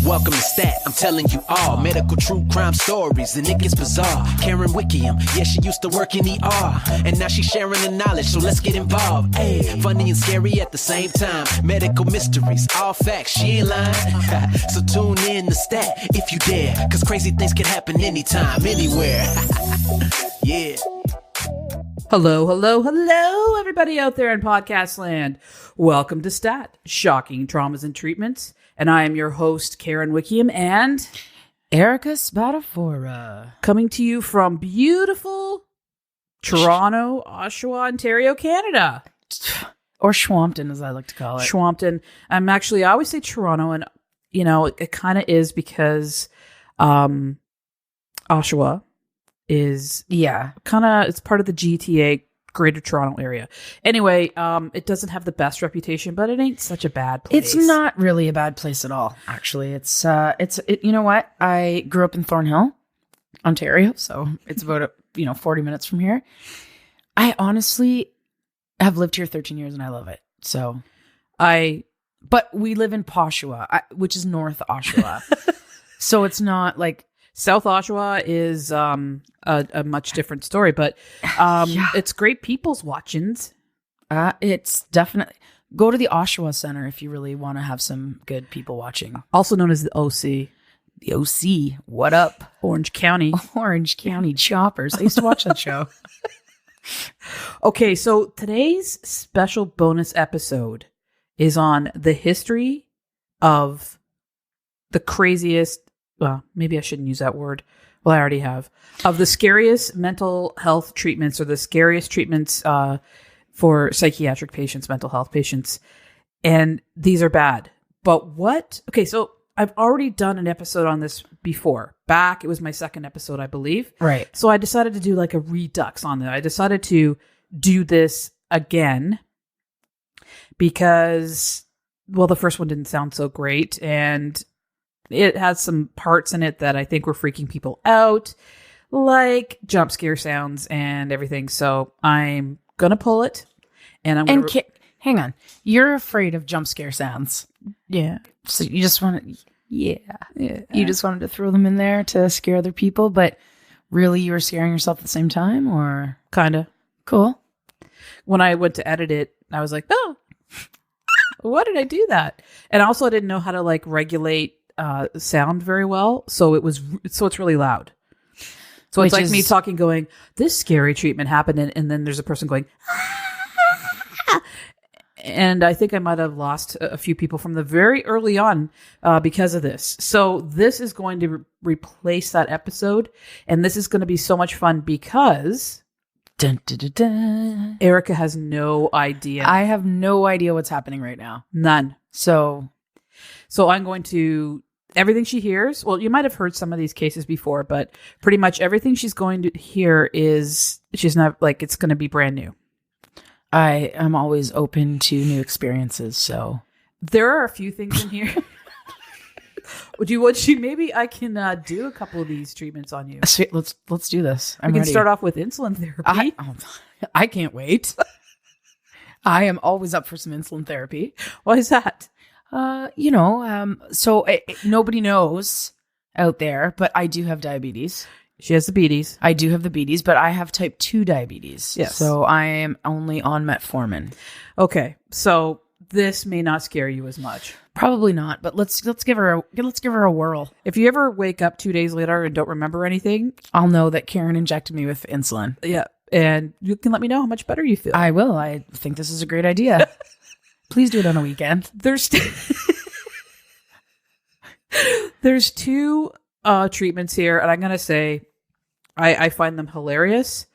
Welcome to Stat, I'm telling you all medical true crime stories, and it gets bizarre. Karen Wickham, yeah, she used to work in ER, and now she's sharing the knowledge, so let's get involved. Hey, funny and scary at the same time. Medical mysteries, all facts, she ain't lying. So tune in to Stat if you dare, cause crazy things can happen anytime, anywhere. Yeah. Hello, everybody out there in podcast land. Welcome to Stat, Shocking Traumas and Treatments. And I am your host, Karen Wickham, and Erica Spadafora. Coming to you from beautiful Toronto, Oshawa, Ontario, Canada. Or Schwampton, as I like to call it. Schwampton. I always say Toronto, and, you know, it kind of is because Oshawa is it's part of the GTA Greater Toronto area. Anyway, it doesn't have the best reputation, but it ain't such a bad place. It's not really a bad place at all, actually. It's you know what? I grew up in Thornhill, Ontario, so it's about 40 minutes from here. I honestly have lived here 13 years and I love it. But we live in Oshawa, which is North Oshawa. So it's not like South Oshawa is a much different story, but it's great people's watchings. It's definitely go to the Oshawa Center if you really want to have some good people watching. Also known as the OC. The OC, what up? Orange County. Orange County Choppers. I used to watch that show. Okay, so today's special bonus episode is on the history of the craziest. Well, maybe I shouldn't use that word. Well, I already have. Of the scariest mental health treatments, or the scariest treatments for psychiatric patients, mental health patients. And these are bad. But what? Okay, so I've already done an episode on this before. It was my second episode, I believe. Right. So I decided to do like a redux on that. I decided to do this again because, well, the first one didn't sound so great. And it has some parts in it that I think were freaking people out, like jump scare sounds and everything. So I'm going to pull it. And I'm going to... hang on. You're afraid of jump scare sounds. Yeah. So you just want to... Yeah. You just wanted to throw them in there to scare other people, but really you were scaring yourself at the same time, or... Kind of. Cool. When I went to edit it, I was like, oh, why did I do that? And also I didn't know how to like regulate sound very well, so it's really loud. So it's like me talking, going, "This scary treatment happened," and then there's a person going, "Ah!" And I think I might have lost a few people from the very early on because of this. So this is going to replace that episode, and this is going to be so much fun because dun, dun, dun, dun. Erica has no idea. I have no idea what's happening right now. None. So I'm going to... Everything she hears, well, you might have heard some of these cases before, but pretty much everything she's going to hear she's not like, it's going to be brand new. I am always open to new experiences, so. There are a few things in here. Maybe I can do a couple of these treatments on you. Sweet, let's do this. We can start off with insulin therapy. I can't wait. I am always up for some insulin therapy. Why is that? Nobody knows out there, but I do have diabetes. She has the beaties. I do have the beaties, but I have type 2 diabetes. Yes. So I am only on metformin. Okay. So this may not scare you as much. Probably not, but let's give her a whirl. If you ever wake up 2 days later and don't remember anything, I'll know that Karen injected me with insulin. Yeah. And you can let me know how much better you feel. I will. I think this is a great idea. Please do it on a weekend. There's two treatments here, and I'm going to say I find them hilarious.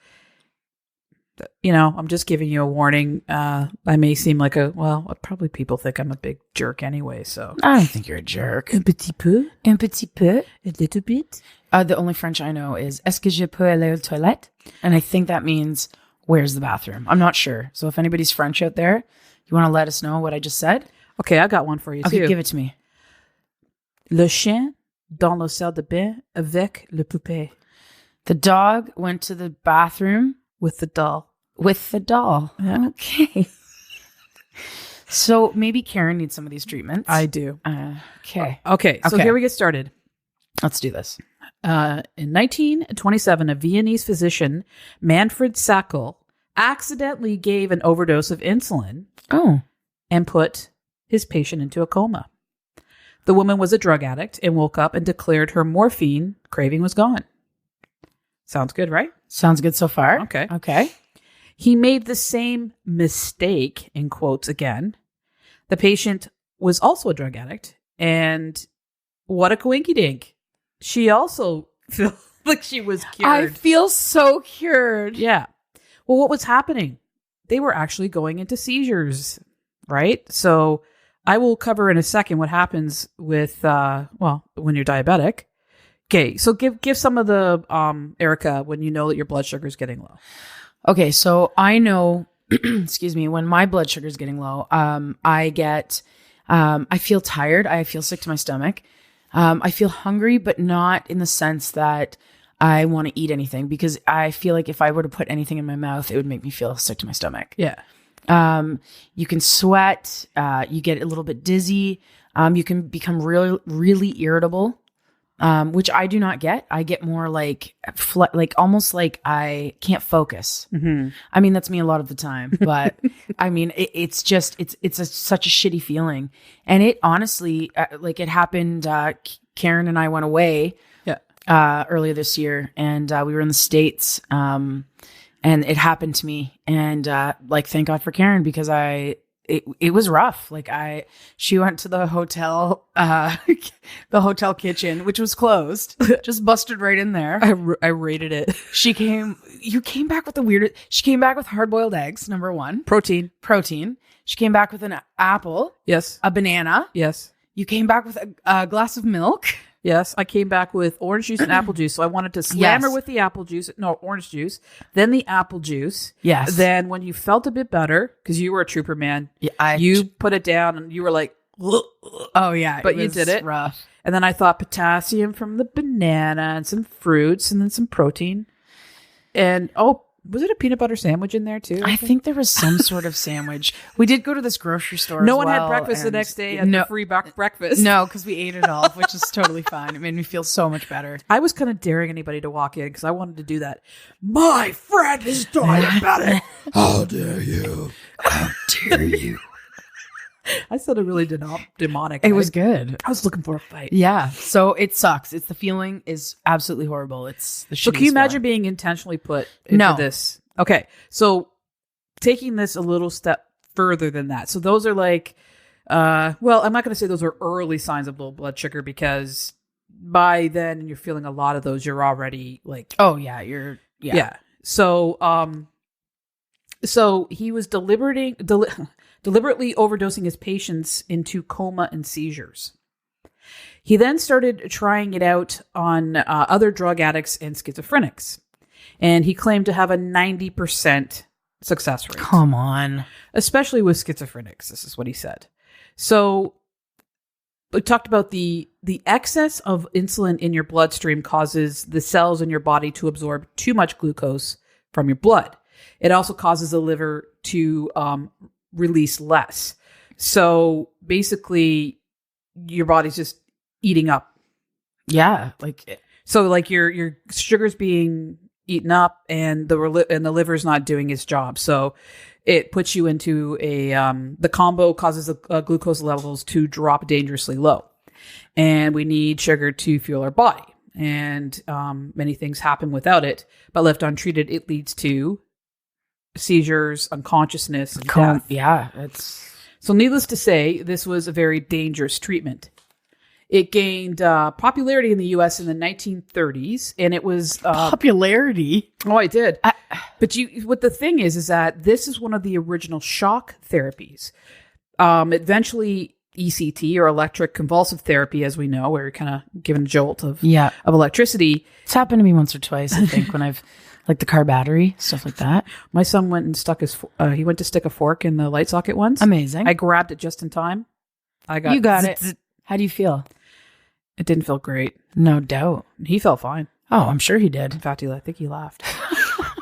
I'm just giving you a warning. I may seem like probably people think I'm a big jerk anyway, so. I don't think you're a jerk. Un petit peu. Un petit peu. A little bit. The only French I know is est-ce que je peux aller aux toilettes? And I think that means, where's the bathroom? I'm not sure. So if anybody's French out there, you want to let us know what I just said? Okay, I got one for you too. Okay, give it to me. Le chien dans la salle de bain avec le poupée. The dog went to the bathroom with the doll. With the doll. Yeah. Okay. So maybe Karen needs some of these treatments. I do. Okay. Okay. So here we get started. Let's do this. In 1927, a Viennese physician, Manfred Sackel, accidentally gave an overdose of insulin and put his patient into a coma. The woman was a drug addict and woke up and declared her morphine craving was gone. Sounds good, right? Sounds good so far. Okay. He made the same mistake, in quotes again. The patient was also a drug addict, and what a coinky dink. She also felt like she was cured. I feel so cured. Yeah. Well, what was happening? They were actually going into seizures, right? So I will cover in a second what happens with, when you're diabetic. Okay, so give some of the, Erica, when you know that your blood sugar is getting low. Okay, so I know, excuse me, when my blood sugar is getting low, I feel tired. I feel sick to my stomach. I feel hungry, but not in the sense that I want to eat anything, because I feel like if I were to put anything in my mouth, it would make me feel sick to my stomach. Yeah. You can sweat. You get a little bit dizzy. You can become really, really irritable, which I do not get. I get more like almost like I can't focus. Mm-hmm. I mean, that's me a lot of the time, but I mean, it's such a shitty feeling. And it honestly, it happened, Karen and I went away earlier this year, and we were in the States, and it happened to me. And thank God for Karen, because it was rough. She went to the hotel, the hotel kitchen, which was closed, just busted right in there. I rated it. You came back with she came back with hard-boiled eggs, number one. Protein. She came back with an apple. Yes. A banana. Yes. You came back with a glass of milk. Yes, I came back with orange juice and apple juice. So I wanted to slam her with the orange juice, then the apple juice. Yes. Then when you felt a bit better, because you were a trooper, man, you put it down and you were like, oh yeah, but you did it. Rough. And then I thought potassium from the banana and some fruits and then some protein. And was it a peanut butter sandwich in there too? I think there was some sort of sandwich. We did go to this grocery store. No one had breakfast the next day. No free breakfast. No, because we ate it all, which is totally fine. It made me feel so much better. I was kind of daring anybody to walk in because I wanted to do that. My friend is diabetic. How dare you? How dare you? I sounded really demonic. It was good. I was looking for a fight. Yeah. So it sucks. The feeling is absolutely horrible. It's the shittiest. So can you imagine being intentionally put into this? Okay. So taking this a little step further than that. So those are I'm not going to say those are early signs of low blood sugar, because by then you're feeling a lot of those. You're already oh yeah, yeah. So he was deliberately overdosing his patients into coma and seizures. He then started trying it out on other drug addicts and schizophrenics. And he claimed to have a 90% success rate. Come on. Especially with schizophrenics. This is what he said. So we talked about the excess of insulin in your bloodstream causes the cells in your body to absorb too much glucose from your blood. It also causes the liver to release less. So basically, your body's just eating up. Yeah, your sugar's being eaten up, and the liver's not doing its job. So it puts you into the combo causes the glucose levels to drop dangerously low, and we need sugar to fuel our body. And many things happen without it, but left untreated, it leads to seizures, unconsciousness, and death. Yeah, so needless to say, this was a very dangerous treatment. It gained popularity in the U.S. in the 1930s, and it was popularity. Oh, I did. But what the thing is that this is one of the original shock therapies. Eventually, ECT, or electric convulsive therapy, as we know, where you're kind of given a jolt of electricity. It's happened to me once or twice, I think, when I've the car battery, stuff like that. My son went and he went to stick a fork in the light socket once. Amazing. I grabbed it just in time. You got it. How do you feel? It didn't feel great. No doubt. He felt fine. Oh, I'm sure he did. In fact, I think he laughed.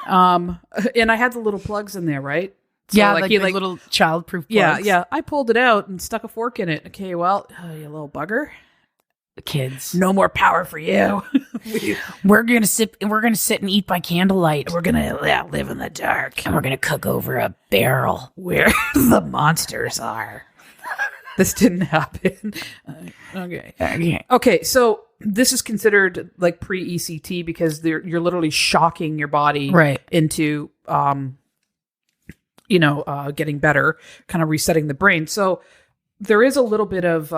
And I had the little plugs in there, right? So, yeah, like, like he, the little child-proof yeah, plugs. yeah. I pulled it out and stuck a fork in it. Okay, well, you little bugger. Kids. No more power for you. We're gonna sit and eat by candlelight. We're gonna live in the dark And we're gonna cook over a barrel. where the monsters are. This didn't happen. Okay. Okay, so this is considered like pre-ECT because you're literally shocking your body Right. into, getting better, kind of resetting the brain. So there is a little bit of,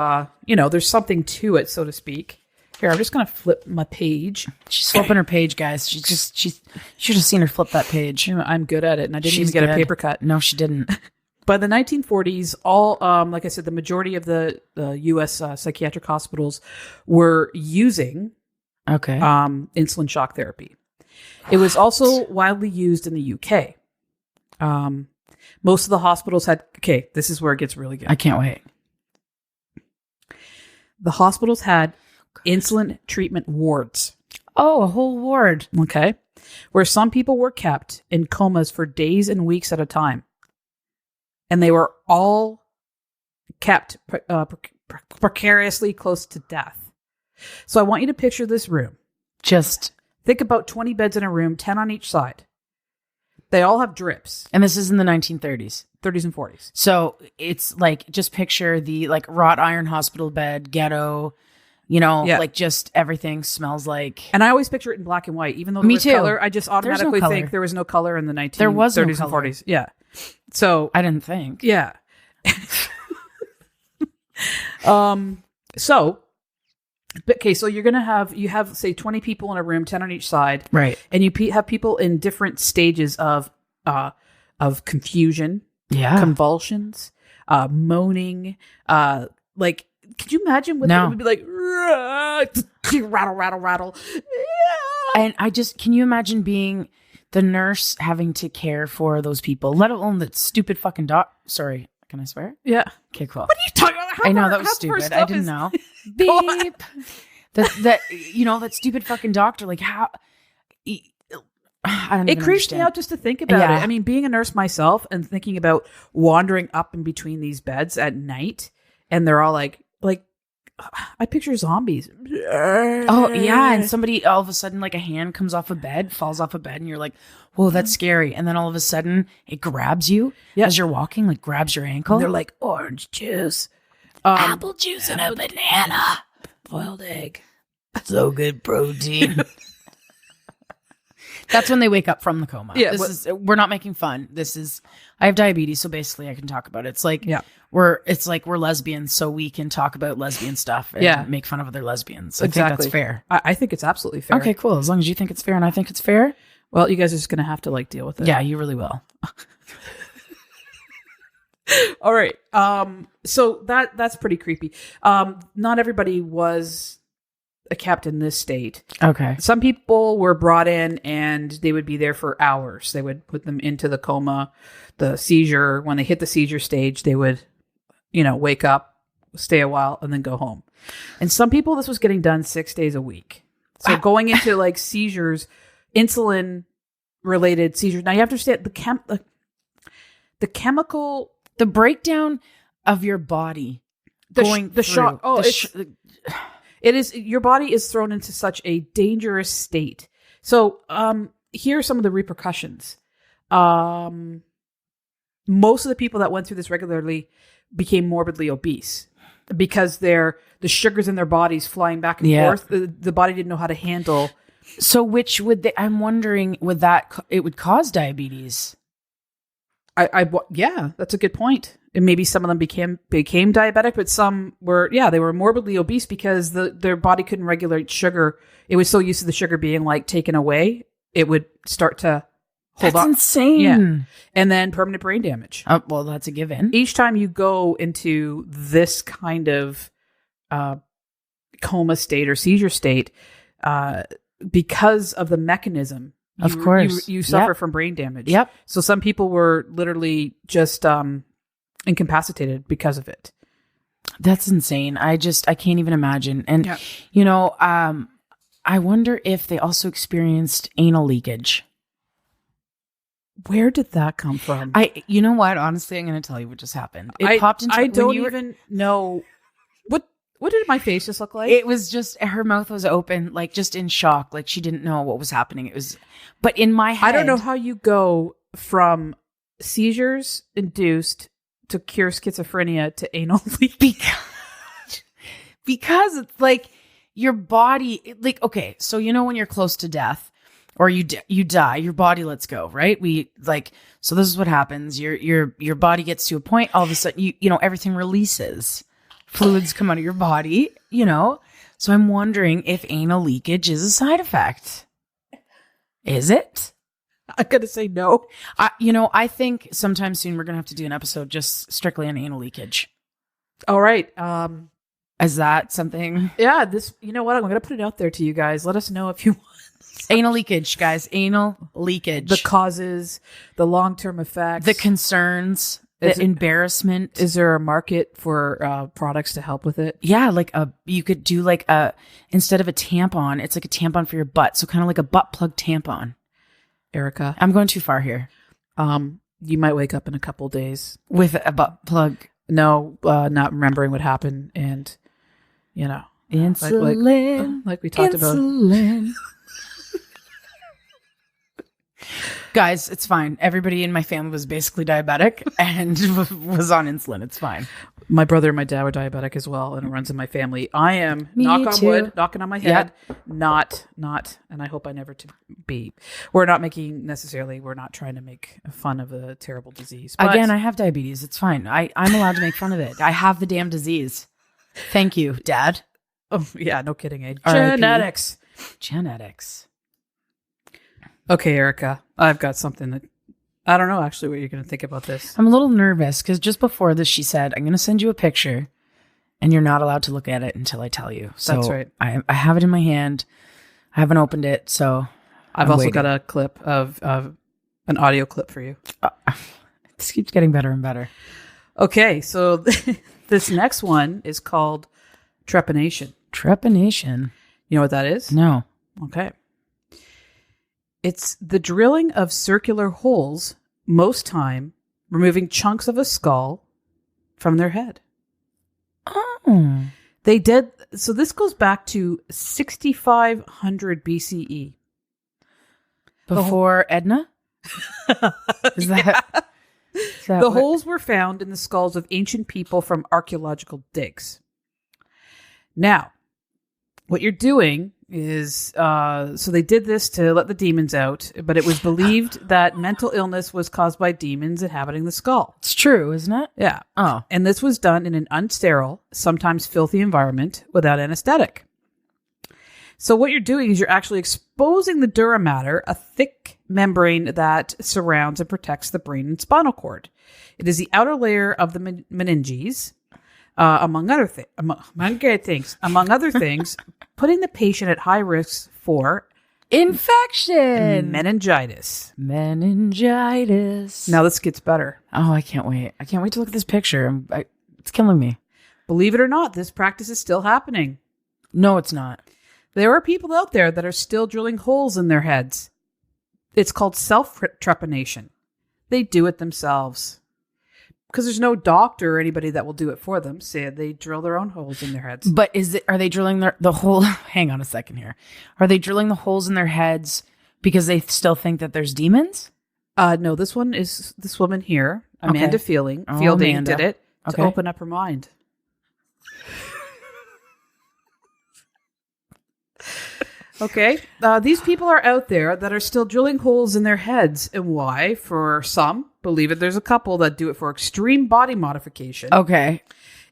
there's something to it, so to speak. Here, I'm just going to flip my page. She's flipping her page, guys. She should have seen her flip that page. I'm good at it, and I didn't She's even get a good. paper cut. No, she didn't. By the 1940s, all, like I said, the majority of the U.S. Psychiatric hospitals were using Okay. insulin shock therapy. It was also widely used in the UK. Most of the hospitals had, okay, this is where it gets really good. I can't wait. The hospitals had insulin treatment wards, Oh, a whole ward. okay, where some people were kept in comas for days and weeks at a time. And they were all kept precariously close to death. So I want you to picture this room. Just, Think about 20 beds in a room, 10 on each side. They all have drips, and this is in the 1930s. 30s and 40s. So it's like, just picture the like wrought iron hospital bed, ghetto, Yeah. like just everything smells like. And I always picture it in black and white, even though there Me was too. color. I just automatically color. think there was no color in the 1930s There was no and color. 40s. Yeah. So, I didn't think. yeah. So, okay, so you have say 20 people in a room, 10 on each side, Right. and you have people in different stages of confusion, Yeah. convulsions, moaning, like, could you imagine what No. it would be like? Rattle, rattle, rattle. And can you imagine being the nurse having to care for those people, let alone the stupid fucking sorry, can I swear? Yeah. Okay, cool. What are you talking about? I know that was stupid. I didn't know. Beep. That stupid fucking doctor. Like how? I don't. It even creeps me understand. out just to think about Yeah. it. I mean, being a nurse myself and thinking about wandering up in between these beds at night, and they're all like, I picture zombies. Oh yeah, and somebody all of a sudden, like a hand comes off a bed, falls off a bed, and you're like, "Whoa, that's scary!" And then all of a sudden, it grabs you as you're walking, like grabs your ankle. And they're like orange juice, apple juice and a banana, boiled egg. so good protein. That's when they wake up from the coma. Yeah, We're not making fun. I have diabetes, so basically I can talk about it. It's like, Yeah. we're lesbians, so we can talk about lesbian stuff and make fun of other lesbians. I think that's fair. I think it's absolutely fair. Okay, cool. As long as you think it's fair and I think it's fair. Well, you guys are just going to have to like deal with it. Yeah, you really will. All right. So that's pretty creepy. Not everybody was kept in this state. Okay. Some people were brought in and they would be there for hours. They would put them into the coma, the seizure. When they hit the seizure stage, they would, wake up, stay a while, and then go home. And some people, this was getting done 6 days a week. So going into like seizures, insulin related seizures. Now you have to understand the chemical, the breakdown of your body the shock. Oh, it is, your body is thrown into such a dangerous state. So, here are some of the repercussions. Most of the people that went through this regularly became morbidly obese because the sugars in their bodies flying back and forth. The body didn't know how to handle. So which I'm wondering, it would cause diabetes? Yeah, that's a good point. And maybe some of them became diabetic, but some were, they were morbidly obese because their body couldn't regulate sugar. It was so used to the sugar being like taken away, it would start to hold That's on. insane. Yeah. And then permanent brain damage. Well, that's a given. Each time you go into this kind of coma state or seizure state, because of the mechanism, Of course. you suffer from brain damage. Yep. So some people were literally just incapacitated because of it. That's insane. I can't even imagine. And, I wonder if they also experienced anal leakage. Where did that come from? You know what? Honestly, I'm going to tell you what just happened. It popped into. I don't even know what did my face just look like. It was just her mouth was open, like just in shock, like she didn't know what was happening. It was, but in my head, I don't know how you go from seizures induced to cure schizophrenia to anal leak. Because it's like your body, like, okay, so you know when you're close to death or you die, your body lets go, right? So this is what happens. Your body gets to a point, all of a sudden, you know, everything releases. Fluids come out of your body, you know? So I'm wondering if anal leakage is a side effect. Is it? I'm going to say no. I think sometime soon we're going to have to do an episode just strictly on anal leakage. All right. Is that something? Yeah, you know what? I'm going to put it out there to you guys. Let us know if you want. Anal leakage, guys. Anal leakage. The causes, the long-term effects. The concerns, the embarrassment. Is there a market for products to help with it? Yeah, you could do instead of a tampon, it's like a tampon for your butt. So kind of like a butt plug tampon. Erica. I'm going too far here. You might wake up in a couple days. With a butt plug. No, not remembering what happened and, you know. Insulin. Like we talked about. Guys, it's fine. Everybody in my family was basically diabetic and was on insulin. It's fine. My brother and my dad were diabetic as well, and it runs in my family. I am, Me knock on too. wood, knocking on my head, not, and I hope I never to be. We're not trying to make fun of a terrible disease. But again, I have diabetes. It's fine. I'm allowed to make fun of it. I have the damn disease. Thank you, Dad. Oh, yeah, no kidding. Genetics. Okay, Erica, I've got something that I don't know actually what you're going to think about this. I'm a little nervous because just before this, she said, I'm going to send you a picture and you're not allowed to look at it until I tell you. So that's right. I have it in my hand. I haven't opened it. So I've also got a clip of an audio clip for you. This keeps getting better and better. Okay, so this next one is called Trepanation. Trepanation. You know what that is? No. Okay. It's the drilling of circular holes, most time removing chunks of a skull from their head. Oh. They did. So this goes back to 6500 BCE. Before Edna? Is that the holes were found in the skulls of ancient people from archaeological digs. Now, what you're doing is, so they did this to let the demons out, but it was believed that mental illness was caused by demons inhabiting the skull. It's true, isn't it? Yeah. Oh. And this was done in an unsterile, sometimes filthy environment without anesthetic. So what you're doing is you're actually exposing the dura mater, a thick membrane that surrounds and protects the brain and spinal cord. It is the outer layer of the meninges, among other things, putting the patient at high risk for infection, meningitis. Meningitis. Now this gets better. Oh, I can't wait. I can't wait to look at this picture. It's killing me. Believe it or not, this practice is still happening. No, it's not. There are people out there that are still drilling holes in their heads. It's called self-trepanation. They do it themselves. Because there's no doctor or anybody that will do it for them. So they drill their own holes in their heads. But are they drilling the hole? Hang on a second here. Are they drilling the holes in their heads because they still think that there's demons? No, this one is this woman here, Amanda Fielding, did it to open up her mind. Okay. These people are out there that are still drilling holes in their heads. And why? For some, believe it, there's a couple that do it for extreme body modification. Okay.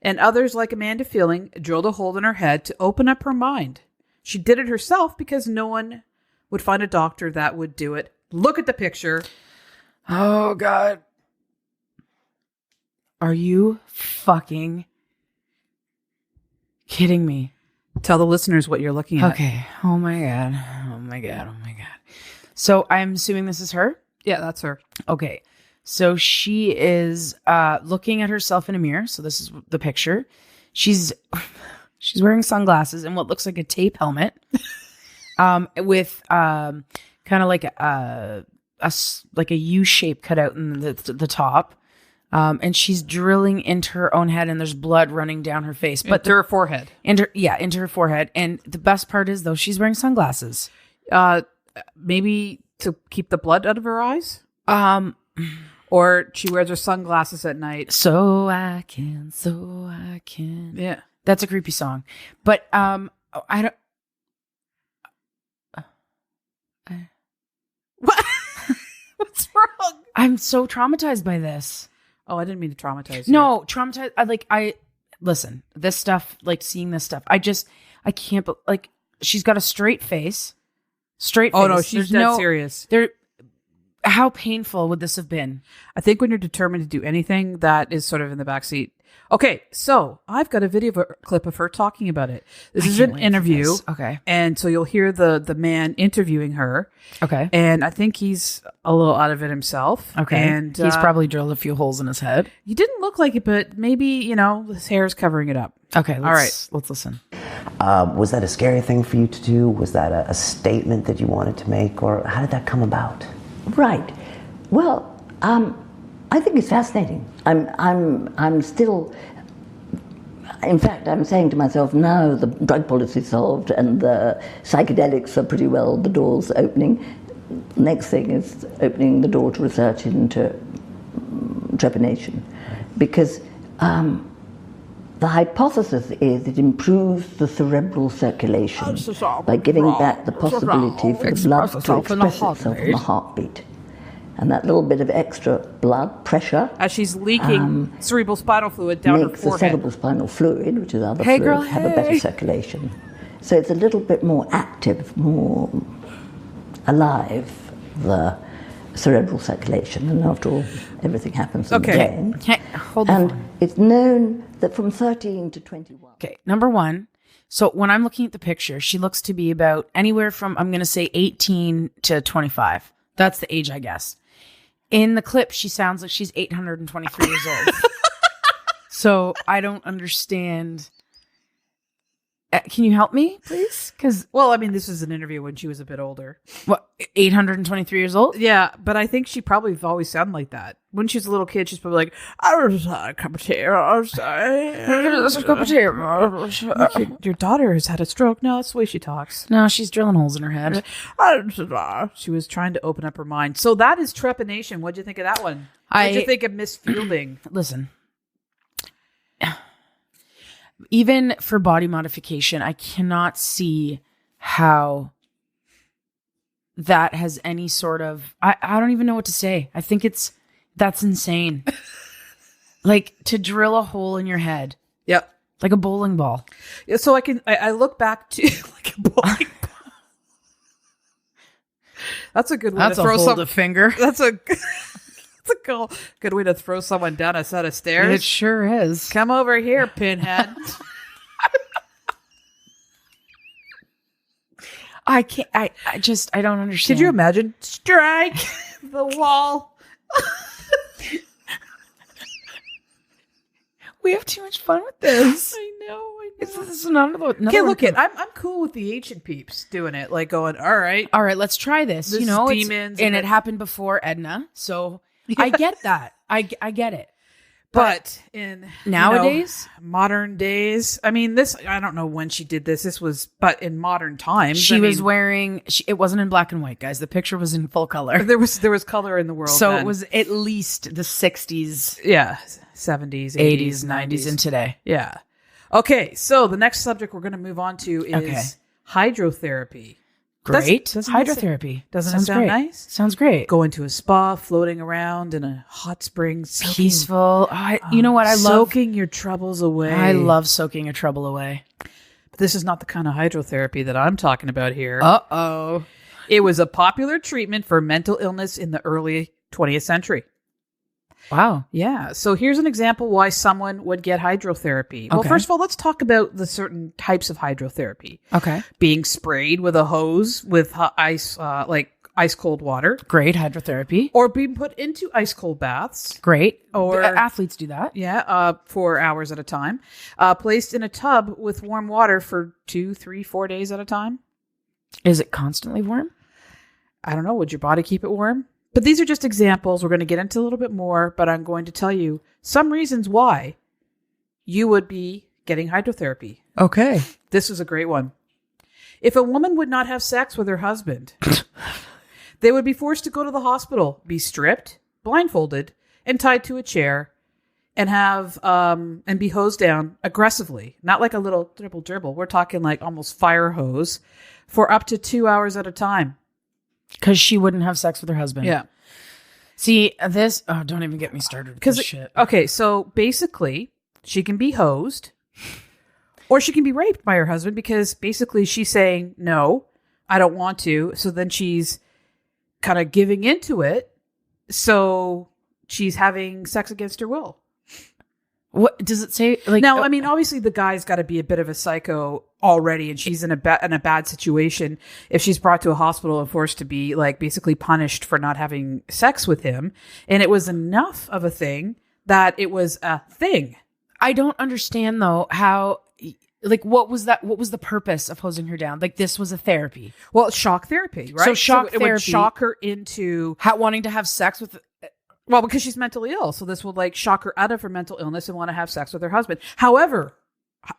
And others, like Amanda Fielding, drilled a hole in her head to open up her mind. She did it herself because no one would find a doctor that would do it. Look at the picture. Oh, God. Are you fucking kidding me? Tell the listeners what you're looking at. Okay. Oh my God. Oh my God. Oh my God. So I'm assuming this is her? Yeah, that's her. Okay. So she is looking at herself in a mirror. So this is the picture. She's wearing sunglasses and what looks like a tape helmet with kind of like a like a U shape cut out in the top. And she's drilling into her own head, and there's blood running down her face. But into her forehead. Into her forehead. And the best part is, though, she's wearing sunglasses. Maybe to keep the blood out of her eyes? Or she wears her sunglasses at night. So I can. Yeah. That's a creepy song. But I don't... What? What's wrong? I'm so traumatized by this. Oh, I didn't mean to traumatize you. No, traumatized. Listen, this stuff, like seeing this stuff, I can't, like, she's got a straight face. Oh, no, she's dead serious. How painful would this have been? I think when you're determined to do anything, that is sort of in the backseat. Okay, so I've got a video clip of her talking about it. This is an interview. Okay. And so you'll hear the man interviewing her. Okay. And I think he's a little out of it himself. Okay. And he's probably drilled a few holes in his head. He didn't look like it, but maybe, his hair is covering it up. Okay. All right. Let's listen. Was that a scary thing for you to do? Was that a statement that you wanted to make? Or how did that come about? Right. Well, I think it's fascinating. I'm still. In fact, I'm saying to myself now the drug policy's solved and the psychedelics are pretty well the doors opening. Next thing is opening the door to research into trepanation, because the hypothesis is it improves the cerebral circulation by giving back the possibility for the blood to express itself in the heartbeat. And that little bit of extra blood pressure, as she's leaking cerebral spinal fluid down her makes the forehead. cerebral spinal fluid, which is other fluid, have a better circulation. So it's a little bit more active, more alive, the cerebral circulation. And after all, everything happens in the brain. Hold on. And it's known that from 13 to 21. Okay, number one. So when I'm looking at the picture, she looks to be about anywhere from, I'm going to say 18 to 25. That's the age, I guess. In the clip, she sounds like she's 823 years old. So I don't understand. Can you help me, please? Well, I mean, this is an interview when she was a bit older. What, 823 years old? Yeah, but I think she probably always sounded like that. When she was a little kid, she's probably like, I was a cup of tea. I was a cup of tea. Your daughter has had a stroke. No, that's the way she talks. No, she's drilling holes in her head. She was trying to open up her mind. So that is trepanation. What'd you think of that one? What'd you think of Miss Fielding? Listen. Even for body modification, I cannot see how that has any sort of... I don't even know what to say. I think that's insane. Like, to drill a hole in your head. Yep. Like a bowling ball. Yeah, so I look back to like a bowling ball. That's a good way to throw a finger. That's a good way to throw someone down a set of stairs. It sure is. Come over here, pinhead. I can't. I don't understand. Could you imagine? Strike the wall. We have too much fun with this. I know. This is another Okay, look it. I'm cool with the ancient peeps doing it. Like going, all right, let's try this. This it's demons and it happened before Edna, so I get that. I get it. But in nowadays, modern days, I mean, I don't know when she did this. This was, but in modern times, she was wearing. It wasn't in black and white, guys. The picture was in full color. There was color in the world. So then. it was at least the 60s, yeah, 70s, 80s, 90s, and today. Yeah. Okay, so the next subject we're going to move on to is hydrotherapy. Great. Hydrotherapy. Doesn't it sound great. nice? Sounds great. Going to a spa, floating around in a hot spring. Peaceful. You know what? I love soaking your troubles away. I love soaking a trouble away. But this is not the kind of hydrotherapy that I'm talking about here. Uh-oh. It was a popular treatment for mental illness in the early 20th century. Wow. Yeah. So here's an example why someone would get hydrotherapy. Well, first of all, let's talk about the certain types of hydrotherapy. Okay. Being sprayed with a hose with ice, like ice cold water. Great hydrotherapy. Or being put into ice cold baths. Great. Or athletes do that. Yeah. 4 hours at a time. Placed in a tub with warm water for 2, 3, 4 days at a time. Is it constantly warm? I don't know. Would your body keep it warm? But these are just examples. We're going to get into a little bit more, but I'm going to tell you some reasons why you would be getting hydrotherapy. Okay. This is a great one. If a woman would not have sex with her husband, they would be forced to go to the hospital, be stripped, blindfolded, and tied to a chair, and have and be hosed down aggressively. Not like a little dribble. We're talking like almost fire hose for up to 2 hours at a time. Because she wouldn't have sex with her husband. Yeah. See, this... Oh, don't even get me started with this shit. Okay, so basically, she can be hosed, or she can be raped by her husband, because basically she's saying, no, I don't want to. So then she's kind of giving into it. So she's having sex against her will. What does it say? Like, now, I mean, obviously the guy's got to be a bit of a psycho already, and she's in a bad situation if she's brought to a hospital and forced to be like basically punished for not having sex with him. And it was enough of a thing that it was a thing. I don't understand though how, like, what was the purpose of hosing her down? Like, this was a therapy. Well, shock therapy, right? So shock it therapy would shock her into wanting to have sex with. Well, because she's mentally ill. So this will like shock her out of her mental illness and want to have sex with her husband. However,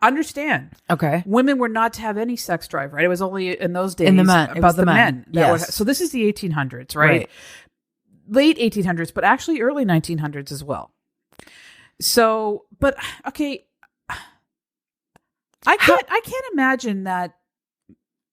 understand. Okay. Women were not to have any sex drive, right? It was only in those days about the men. Yes. So this is the 1800s, right? Late 1800s, but actually early 1900s as well. So, but okay. I can't imagine that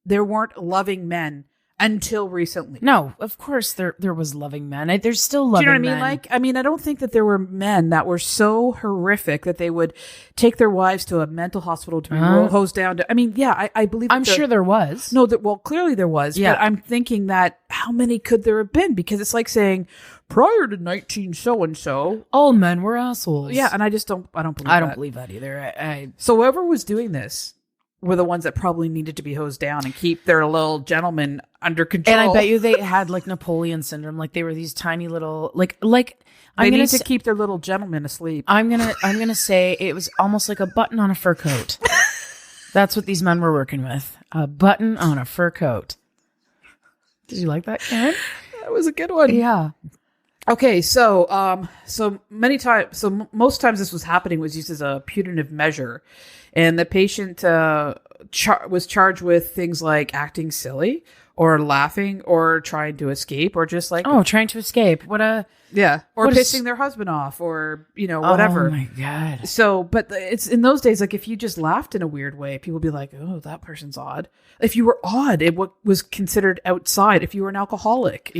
there weren't loving men until recently. No, of course there was loving men. There's still loving men. Do you know what I mean? I don't think that there were men that were so horrific that they would take their wives to a mental hospital to be hosed down to. I mean, yeah, I believe. I'm sure there was. No, well, clearly there was. Yeah. But I'm thinking that how many could there have been? Because it's like saying prior to 19 so and so, all men were assholes. Yeah, and I don't believe. I don't believe that either. So whoever was doing this were the ones that probably needed to be hosed down and keep their little gentlemen under control. And I bet you they had like Napoleon syndrome. Like they were these tiny little like they need to keep their little gentlemen asleep. I'm gonna say it was almost like a button on a fur coat. That's what these men were working with. A button on a fur coat. Did you like that, Karen? That was a good one. Yeah. Okay, so most times this was happening was used as a punitive measure, and the patient was charged with things like acting silly or laughing or trying to escape or just like trying to escape. Or pissing their husband off or whatever. Oh my god. So, but it's in those days, like if you just laughed in a weird way, people would be like, "Oh, that person's odd." If you were odd, it was considered outside. If you were an alcoholic,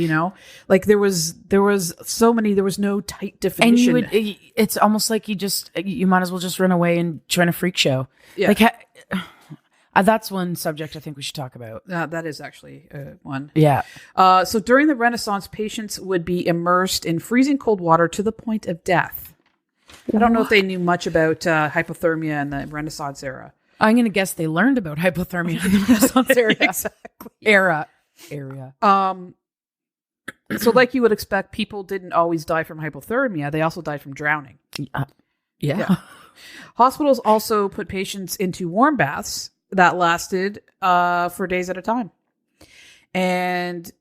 like there was no tight definition. And it's almost like you might as well just run away and join a freak show. Yeah. Like that's one subject I think we should talk about. That is actually one. Yeah. So during the Renaissance, patients would be immersed in freezing cold water to the point of death. I don't know if they knew much about hypothermia in the Renaissance era. I'm going to guess they learned about hypothermia in the Renaissance era. Exactly. Area. So like you would expect, people didn't always die from hypothermia. They also died from drowning. Yeah. Hospitals also put patients into warm baths that lasted for days at a time. And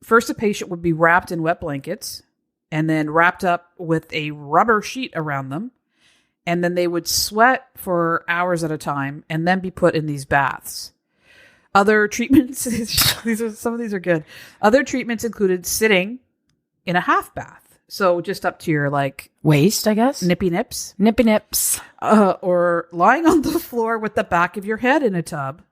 first a patient would be wrapped in wet blankets and then wrapped up with a rubber sheet around them. And then they would sweat for hours at a time and then be put in these baths. Other treatments, some of these are good. Other treatments included sitting in a half bath. So just up to your waist, I guess. Nippy nips. Or lying on the floor with the back of your head in a tub.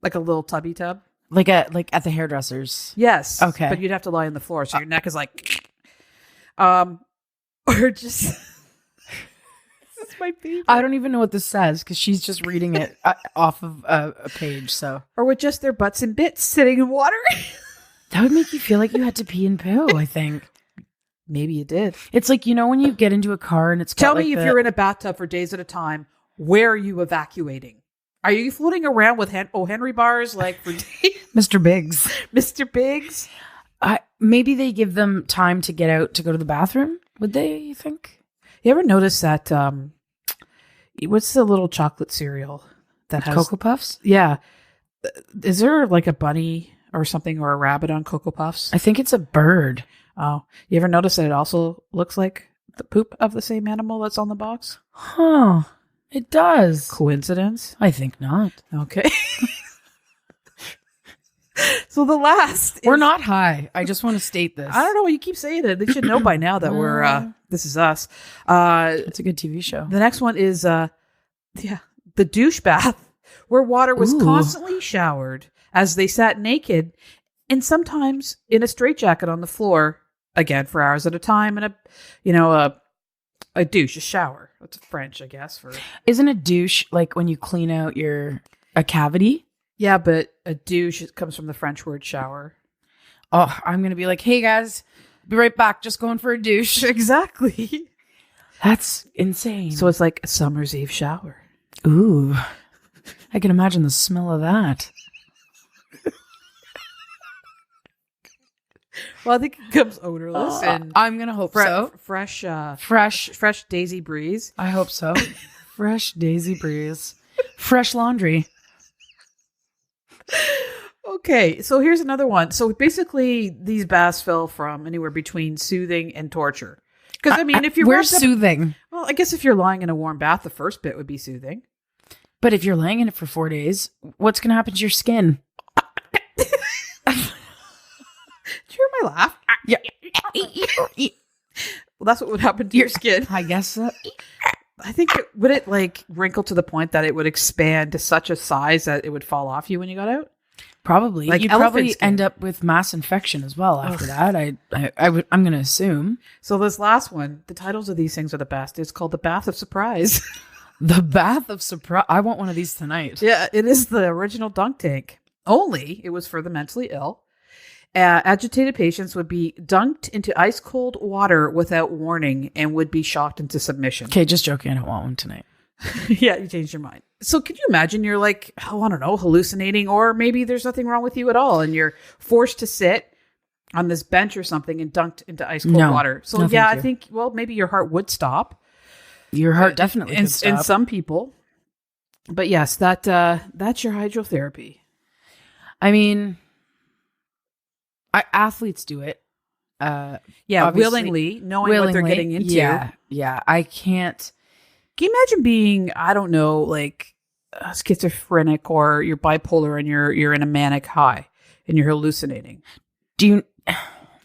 Like a little tubby tub. Like at the hairdressers. Yes. Okay. But you'd have to lie on the floor. So your neck is or just... My favorite. I don't even know what this says because she's just reading it off of a page. So, or with just their butts and bits sitting in water. That would make you feel like you had to pee and poo. I think maybe you did. It's like when you get into a car and it's tell me if you're in a bathtub for days at a time, where are you evacuating? Are you floating around with Henry bars for Mr. Biggs? Mr. Biggs. Maybe they give them time to get out to go to the bathroom. Would they? You think? You ever notice that? What's the little chocolate cereal that has Cocoa Puffs? Yeah. Is there a bunny or something or a rabbit on Cocoa Puffs? I think it's a bird. Oh, you ever notice that it also looks like the poop of the same animal that's on the box? Huh. It does. Coincidence? I think not. Okay. So the last We're is- not high. I just want to state this. I don't know why you keep saying it. They should know by now that we're this is us. It's a good TV show. The next one is the douche bath, where water was Ooh. constantly showered as they sat naked and sometimes in a straitjacket on the floor, again for hours at a time, and a douche, a shower. That's French, I guess. For Isn't a douche like when you clean out a cavity? yeah, but a douche comes from the French word shower. Oh, I'm going to be like, hey guys, be right back. Just going for a douche. Exactly. That's insane. So it's like a summer's eve shower. Ooh, I can imagine the smell of that. Well, I think it comes odorless and I'm going to hope so. fresh daisy breeze. I hope so. Fresh daisy breeze. Fresh laundry. Okay, so here's another one. So basically, these baths fell from anywhere between soothing and torture. Because I mean, if you're Where's wrapped up- soothing? well, I guess if you're lying in a warm bath, the first bit would be soothing. But if you're laying in it for 4 days, what's going to happen to your skin? Did you hear my laugh? Yeah. Well, that's what would happen to your skin. I guess that. I think would it like wrinkle to the point that it would expand to such a size that it would fall off you when you got out? Probably. Like You'd elephant probably skin. end up with mass infection as well after that. I'm going to assume. So this last one, the titles of these things are the best. It's called the Bath of Surprise. The bath of surprise. I want one of these tonight. Yeah, it is the original dunk tank. Only it was for the mentally ill. Agitated patients would be dunked into ice cold water without warning and would be shocked into submission. Okay, just joking. I don't want one tonight. Yeah, you changed your mind. So could you imagine you're like, oh, I don't know, hallucinating, or maybe there's nothing wrong with you at all, and you're forced to sit on this bench or something and dunked into ice cold water. So No, yeah, thank I you. think, well, maybe your heart would stop. Your heart definitely in could stop. some people. But yes, that's your hydrotherapy. I mean, athletes do it. Yeah, Obviously- willingly, knowing what they're getting into. Yeah. I can't. Can you imagine being, I don't know, like schizophrenic or you're bipolar and you're in a manic high and you're hallucinating? Do you?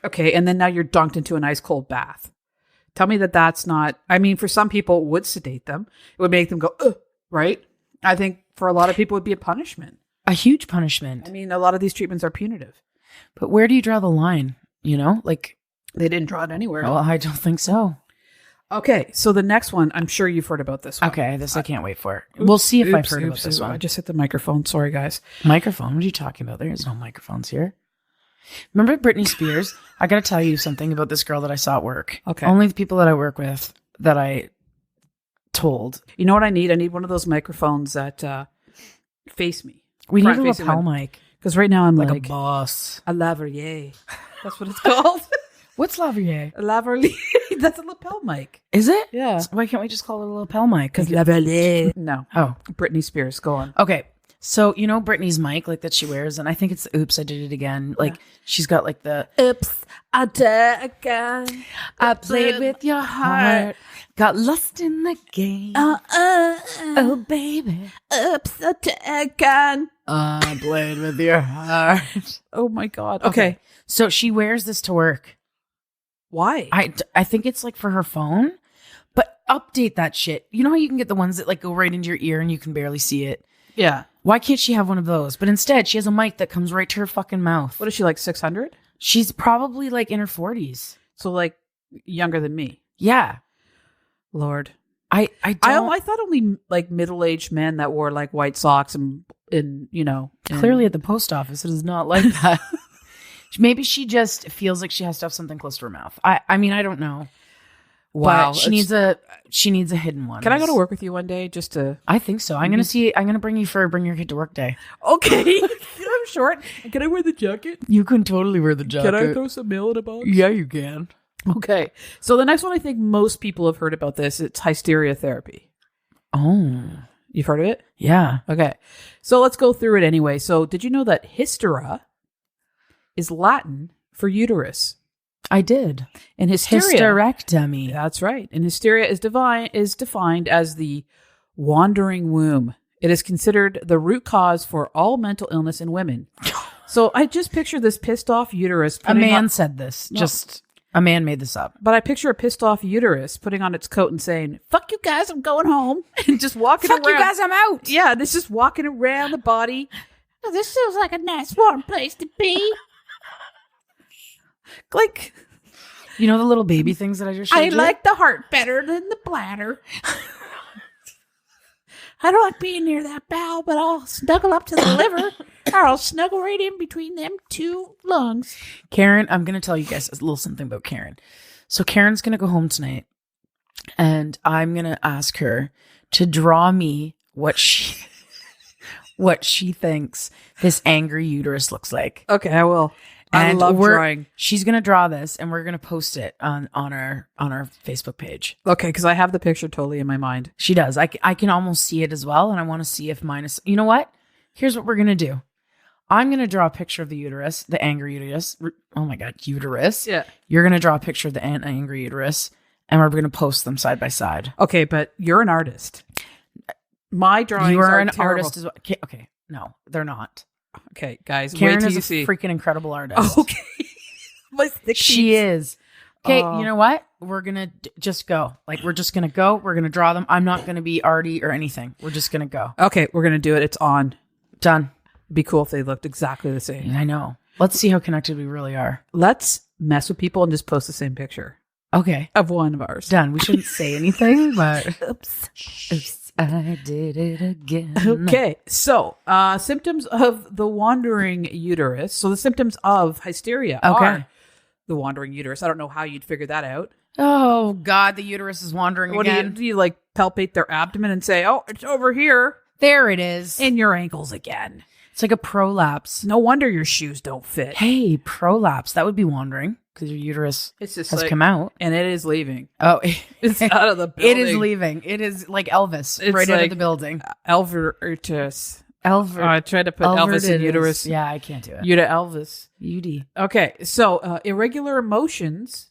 Okay, and then now you're dunked into an ice cold bath. Tell me that that's not. I mean, for some people, it would sedate them. It would make them go, ugh, right? I think for a lot of people, it would be a punishment. A huge punishment. I mean, a lot of these treatments are punitive. But where do you draw the line? You know, like, They didn't draw it anywhere. well, I don't think so. Okay, so the next one, I'm sure you've heard about this one. Okay, this I can't wait for. We'll see if I've Oops, heard about oops, this oops. one. I just hit the microphone. Sorry, guys. Microphone? What are you talking about? There is no microphones here. Remember Britney Spears? I got to tell you something about this girl that I saw at work. Okay. Only the people that I work with that I told. You know what I need? I need one of those microphones that face me. We need a Front-facing lapel one. mic. Because right now I'm Like like a boss. a lavalier. That's what it's called. What's lavalier? A lavalier. That's a lapel mic. Is it? Yeah. Why can't we just call it a lapel mic? Because lavalier. No. Oh, Britney Spears. Go on. okay. So, you know Britney's mic, like, that she wears, and I think it's the Oops, I Did It Again. Like, she's got, like, the Oops, I did it again. I played with your heart, got lost in the game. Oh, baby. Oops, I did it again. I played with your heart. Oh my God. Okay. So she wears this to work. Why? I think it's, like, for her phone, but update that shit. You know how you can get the ones that, like, go right into your ear and you can barely see it? Yeah. Why can't she have one of those? But instead, she has a mic that comes right to her fucking mouth. What is she, like 600? She's probably, like, in her 40s. So like younger than me. Yeah. Lord. I don't. I thought only like middle-aged men that wore like white socks and you know. and- Clearly at the post office, it is not like that. Maybe she just feels like she has to have something close to her mouth. I mean, I don't know. Wow. But she needs a hidden one. Can I go to work with you one day just to? I think so. I'm gonna bring you for Bring Your Kid to Work Day. Okay. I'm short. Can I wear the jacket? You can totally wear the jacket. Can I throw some mail in a box? Yeah, you can. Okay. So the next one, I think most people have heard about this. It's hysteria therapy. Oh, You've heard of it? yeah. Okay. So let's go through it anyway. So did you know that hystera is Latin for uterus? I did. And hysteria. Hysterectomy. That's right. And hysteria is defined as the wandering womb. It is considered the root cause for all mental illness in women. So I just picture this pissed off uterus. A man said this. Just a man made this up. But I picture a pissed off uterus putting on its coat and saying, "Fuck you guys, I'm going home," and just walking around. Fuck you guys, I'm out. Yeah, this is walking around the body. Oh, this feels like a nice warm place to be. Like, you know the little baby things that I just showed you? I like the heart better than the bladder. I don't like being near that bowel, but I'll snuggle up to the liver, or I'll snuggle right in between them two lungs. Karen, I'm going to tell you guys a little something about Karen. So Karen's going to go home tonight, and I'm going to ask her to draw me what she thinks this angry uterus looks like. Okay, I will. I And love drawing. She's going to draw this, and we're going to post it on our Facebook page. Okay, because I have the picture totally in my mind. She does. I can almost see it as well, and I want to see if mine is... You know what? Here's what we're going to do. I'm going to draw a picture of the uterus, the angry uterus. Oh my God, uterus. Yeah. You're going to draw a picture of the angry uterus, and we're going to post them side by side. Okay, but you're an artist. My drawings You are an terrible. artist as well. Okay, no, they're not. Okay, guys, Karen wait till is you a see. freaking incredible artist. Okay. My thick She cheeks. is. Okay, Oh. you know what? We're going to just go. Like, we're just going to go. We're going to draw them. I'm not going to be arty or anything. We're just going to go. Okay, we're going to do it. It's on. Done. It'd be cool if they looked exactly the same. I know. Let's see how connected we really are. Let's mess with people and just post the same picture Okay. of one of ours. Done. We shouldn't say anything, but... Oops. Oops, I did it again. Okay, so symptoms of the wandering uterus. So the symptoms of hysteria are the wandering uterus. I don't know how you'd figure that out. Oh, God, the uterus is wandering What again. do you like palpate their abdomen and say, "Oh, it's over here There it is. in your ankles again"? It's like a prolapse. No wonder your shoes don't fit. Hey, prolapse. That would be wandering because your uterus It's just has like, come out. and it is leaving. Oh, It's out of the building. it is leaving. It is like Elvis It's right out of like the building. Elvis. Elvis. I tried to put Elvis in uterus. Yeah, I can't do it. Uta Elvis. UD. Okay, so irregular emotions.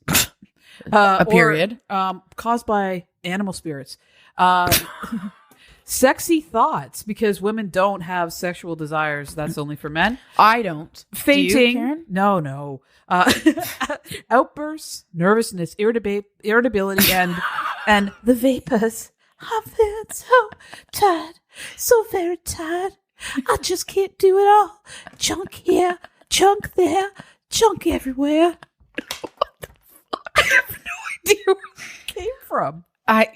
A period. Or, caused by animal spirits. Sexy thoughts, because women don't have sexual desires. That's only for men. I don't. Fainting. Do you, Karen? No. Outbursts, nervousness, irritability, and the vapors. I'm feeling so tired. So very tired. I just can't do it all. Junk here, junk there, junk everywhere. I have no idea where it came from.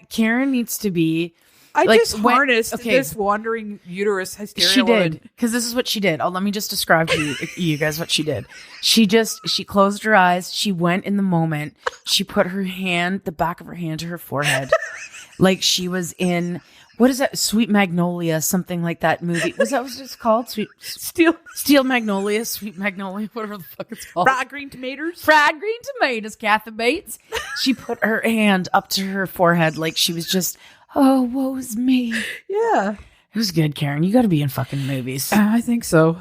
Karen needs to be... I Like, just when- harnessed okay. this wandering uterus hysteria. She woman. did, because this is what she did. Oh, let me just describe to you guys what she did. She closed her eyes. She went in the moment. She put the back of her hand to her forehead, like she was in, what is that? Sweet Magnolia, something like that movie. Was that what it's called? Steel Magnolia, Sweet Magnolia, whatever the fuck it's called. Fried green tomatoes. Fried green tomatoes, Kathy Bates. She put her hand up to her forehead like she was just, oh, woe's me. Yeah. It was good, Karen. You got to be in fucking movies. I think so.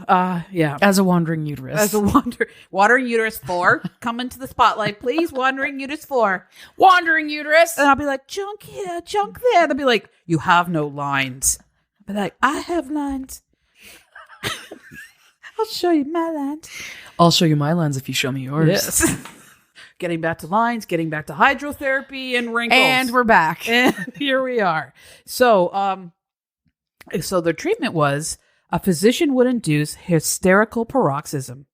Yeah. As a wandering uterus. As a wandering uterus 4, come into the spotlight, please. Wandering uterus 4. Wandering uterus. And I'll be like, junk here, junk there. They'll be like, you have no lines. I'll be like, I have lines. I'll show you my lines. I'll show you my lens if you show me yours. Yes. Getting back to lines, getting back to hydrotherapy and wrinkles. And we're back. And here we are. So the treatment was a physician would induce hysterical paroxysm,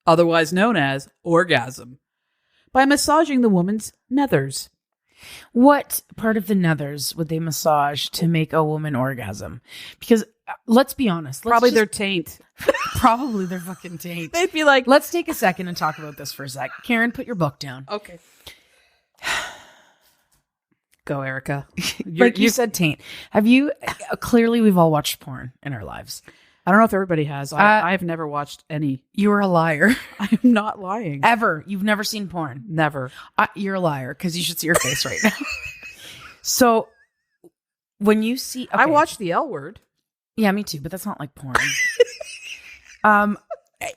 otherwise known as orgasm, by massaging the woman's nethers. What part of the nethers would they massage to make a woman orgasm? Because let's be honest. Probably their taint. Probably their fucking taint. They'd be like, Let's take a second and talk about this for a sec. Karen, put your book down. okay. Go, Erica. Like you said, taint. Have you? Clearly, we've all watched porn in our lives. I don't know if everybody has. I've never watched any. You are a liar. I'm not lying. Ever. You've never seen porn. Never. You're a liar because you should see your face right now. So when you see, I okay. watched the L Word. Yeah, me too, but that's not like porn.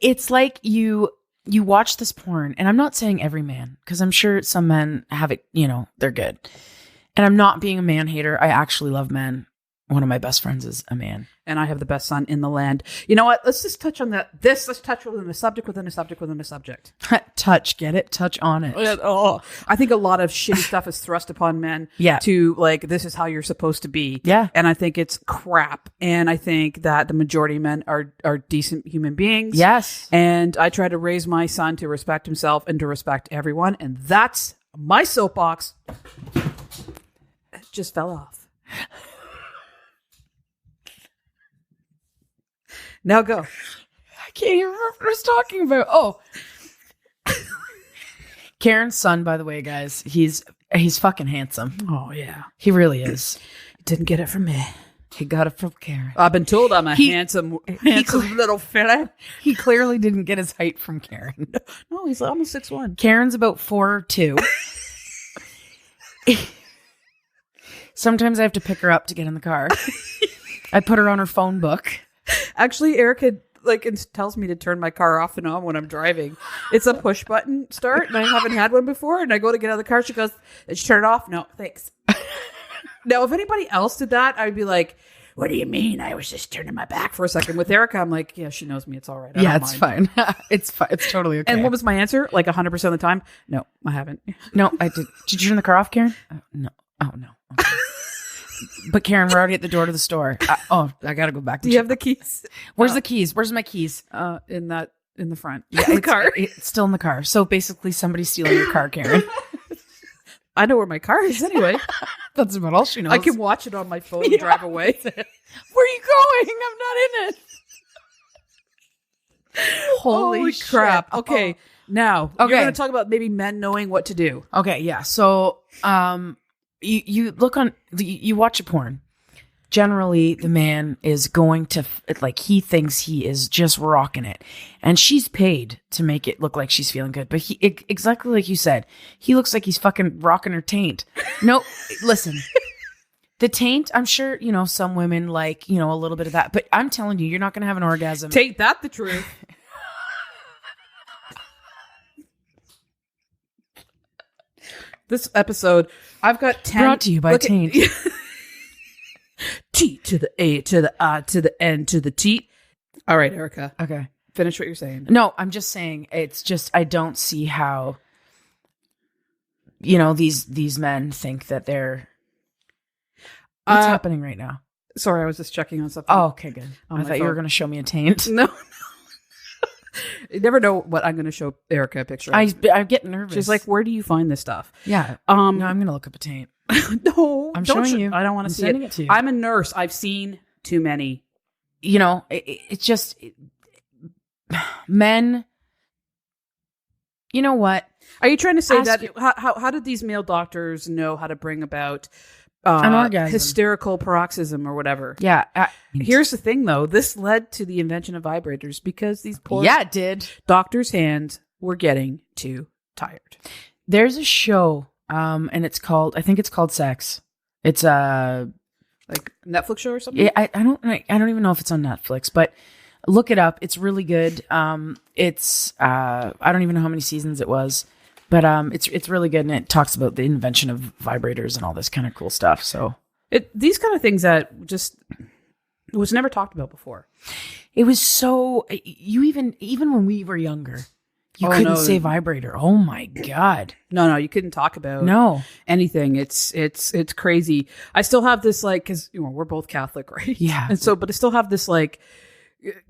It's like you you watch this porn, and I'm not saying every man, because I'm sure some men have it, they're good. And I'm not being a man hater. I actually love men. One of my best friends is a man. And I have the best son in the land. You know what? Let's just touch on that. Let's touch within the subject, within the subject, within the subject. Touch, get it? Touch on it. Oh, I think a lot of shitty stuff is thrust upon men to like, this is how you're supposed to be. Yeah. And I think it's crap. And I think that the majority of men are decent human beings. Yes. And I try to raise my son to respect himself and to respect everyone. And that's my soapbox. It just fell off. Now go. I can't even remember what I was talking about. Oh. Karen's son, by the way, guys, he's fucking handsome. Oh, yeah. He really is. He didn't get it from me. He got it from Karen. I've been told I'm a handsome little fella. He clearly didn't get his height from Karen. No, he's almost 6'1". Karen's about 4'2". Sometimes I have to pick her up to get in the car. I put her on her phone book. Actually, Erica tells me to turn my car off and on when I'm driving. It's a push button start, and I haven't had one before. And I go to get out of the car. She goes, "Did you turn it off?" No, thanks. Now, if anybody else did that, I'd be like, "What do you mean? I was just turning my back for a second." With Erica, I'm like, "Yeah, she knows me. It's all right. I don't mind." Fine. It's fine. It's totally okay. And what was my answer? Like 100% of the time? No, I haven't. No, I did. Did you turn the car off, Karen? No. Oh, no. Okay. But Karen, we're already at the door to the store. I gotta go back. Do you have the keys? Where's the keys? Where's my keys? In the front. Yeah, in the car. It's still in the car. So basically, somebody's stealing your car, Karen. I know where my car is anyway. That's about all she knows. I can watch it on my phone and drive away. Where are you going? I'm not in it. Holy crap! Shit. Okay, now you're going to talk about maybe men knowing what to do. Okay, yeah. So, you look on, you watch a porn. Generally, the man is going to, he thinks he is just rocking it. And she's paid to make it look like she's feeling good. But exactly like you said, he looks like he's fucking rocking her taint. No, listen. The taint, I'm sure, some women like, a little bit of that. But I'm telling you, you're not going to have an orgasm. Taint that the truth. This episode, I've got 10. Brought to you by Taint. T to the A to the I to the N to the T. All right, Erica. Okay. Finish what you're saying. No, I'm just saying, it's just, I don't see how, these men think that they're, what's happening right now? Sorry, I was just checking on something. Oh, okay, good. I thought you were going to show me a taint. No. You never know what I'm going to show Erica a picture of. I get nervous. She's like, where do you find this stuff? Yeah. No, I'm going to look up a taint. No. I'm showing you. I don't want to see it to you. I'm a nurse. I've seen too many. It's just men. You know what? Are you trying to say how did these male doctors know how to bring about an orgasm, hysterical paroxysm or whatever? Yeah. Here's the thing, though. This led to the invention of vibrators because these poor it did. Doctors' hands were getting too tired. There's a show, and I think it's called Sex. It's like Netflix show or something. I don't even know if it's on Netflix, but look it up. It's really good. It's I don't even know how many seasons it was. But it's really good, and it talks about the invention of vibrators and all this kind of cool stuff. So these kind of things that just was never talked about before. It was so even when we were younger, you couldn't say vibrator. Oh my god, no, you couldn't talk about anything. It's crazy. I still have this because we're both Catholic, right? Yeah, and so but I still have this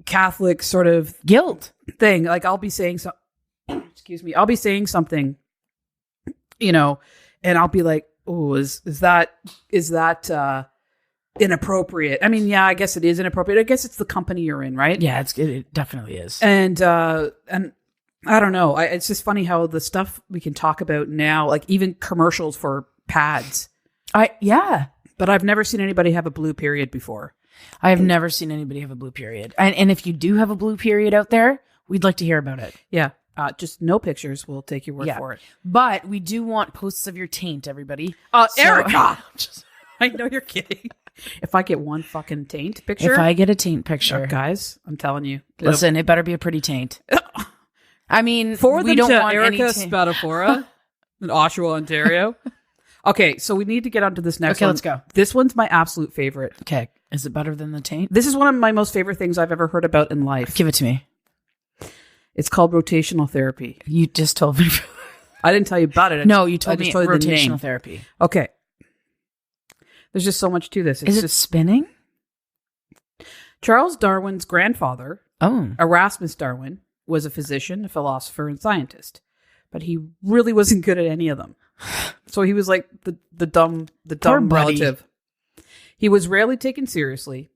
Catholic sort of guilt thing. Like I'll be saying something. Excuse me. I'll be saying something, and I'll be like, "Oh, is that inappropriate?" I mean, yeah, I guess it is inappropriate. I guess it's the company you're in, right? Yeah, it definitely is. And I don't know. It's just funny how the stuff we can talk about now, like even commercials for pads. But I've never seen anybody have a blue period before. I have never seen anybody have a blue period. And if you do have a blue period out there, we'd like to hear about it. Yeah. Just no pictures. We'll take your word for it. But we do want posts of your taint, everybody. Erica! I know you're kidding. If I get one fucking taint picture. If I get a taint picture. Guys, I'm telling you. Listen, it better be a pretty taint. I mean, Forward we them don't to want Erica any Spadafora in Oshawa, Ontario. Okay, so we need to get onto this next Okay, one. let's go. This one's my absolute favorite. Okay. Is it better than the taint? This is one of my most favorite things I've ever heard about in life. Give it to me. It's called rotational therapy. You just told me. I didn't tell you about it. No, you told I just me told you the name. rotational therapy. Okay. There's just so much to this. It's Is it just spinning? Charles Darwin's grandfather, Oh. Erasmus Darwin, was a physician, a philosopher, and scientist, but he really wasn't good at any of them. So he was like the dumb Poor buddy. relative. He was rarely taken seriously,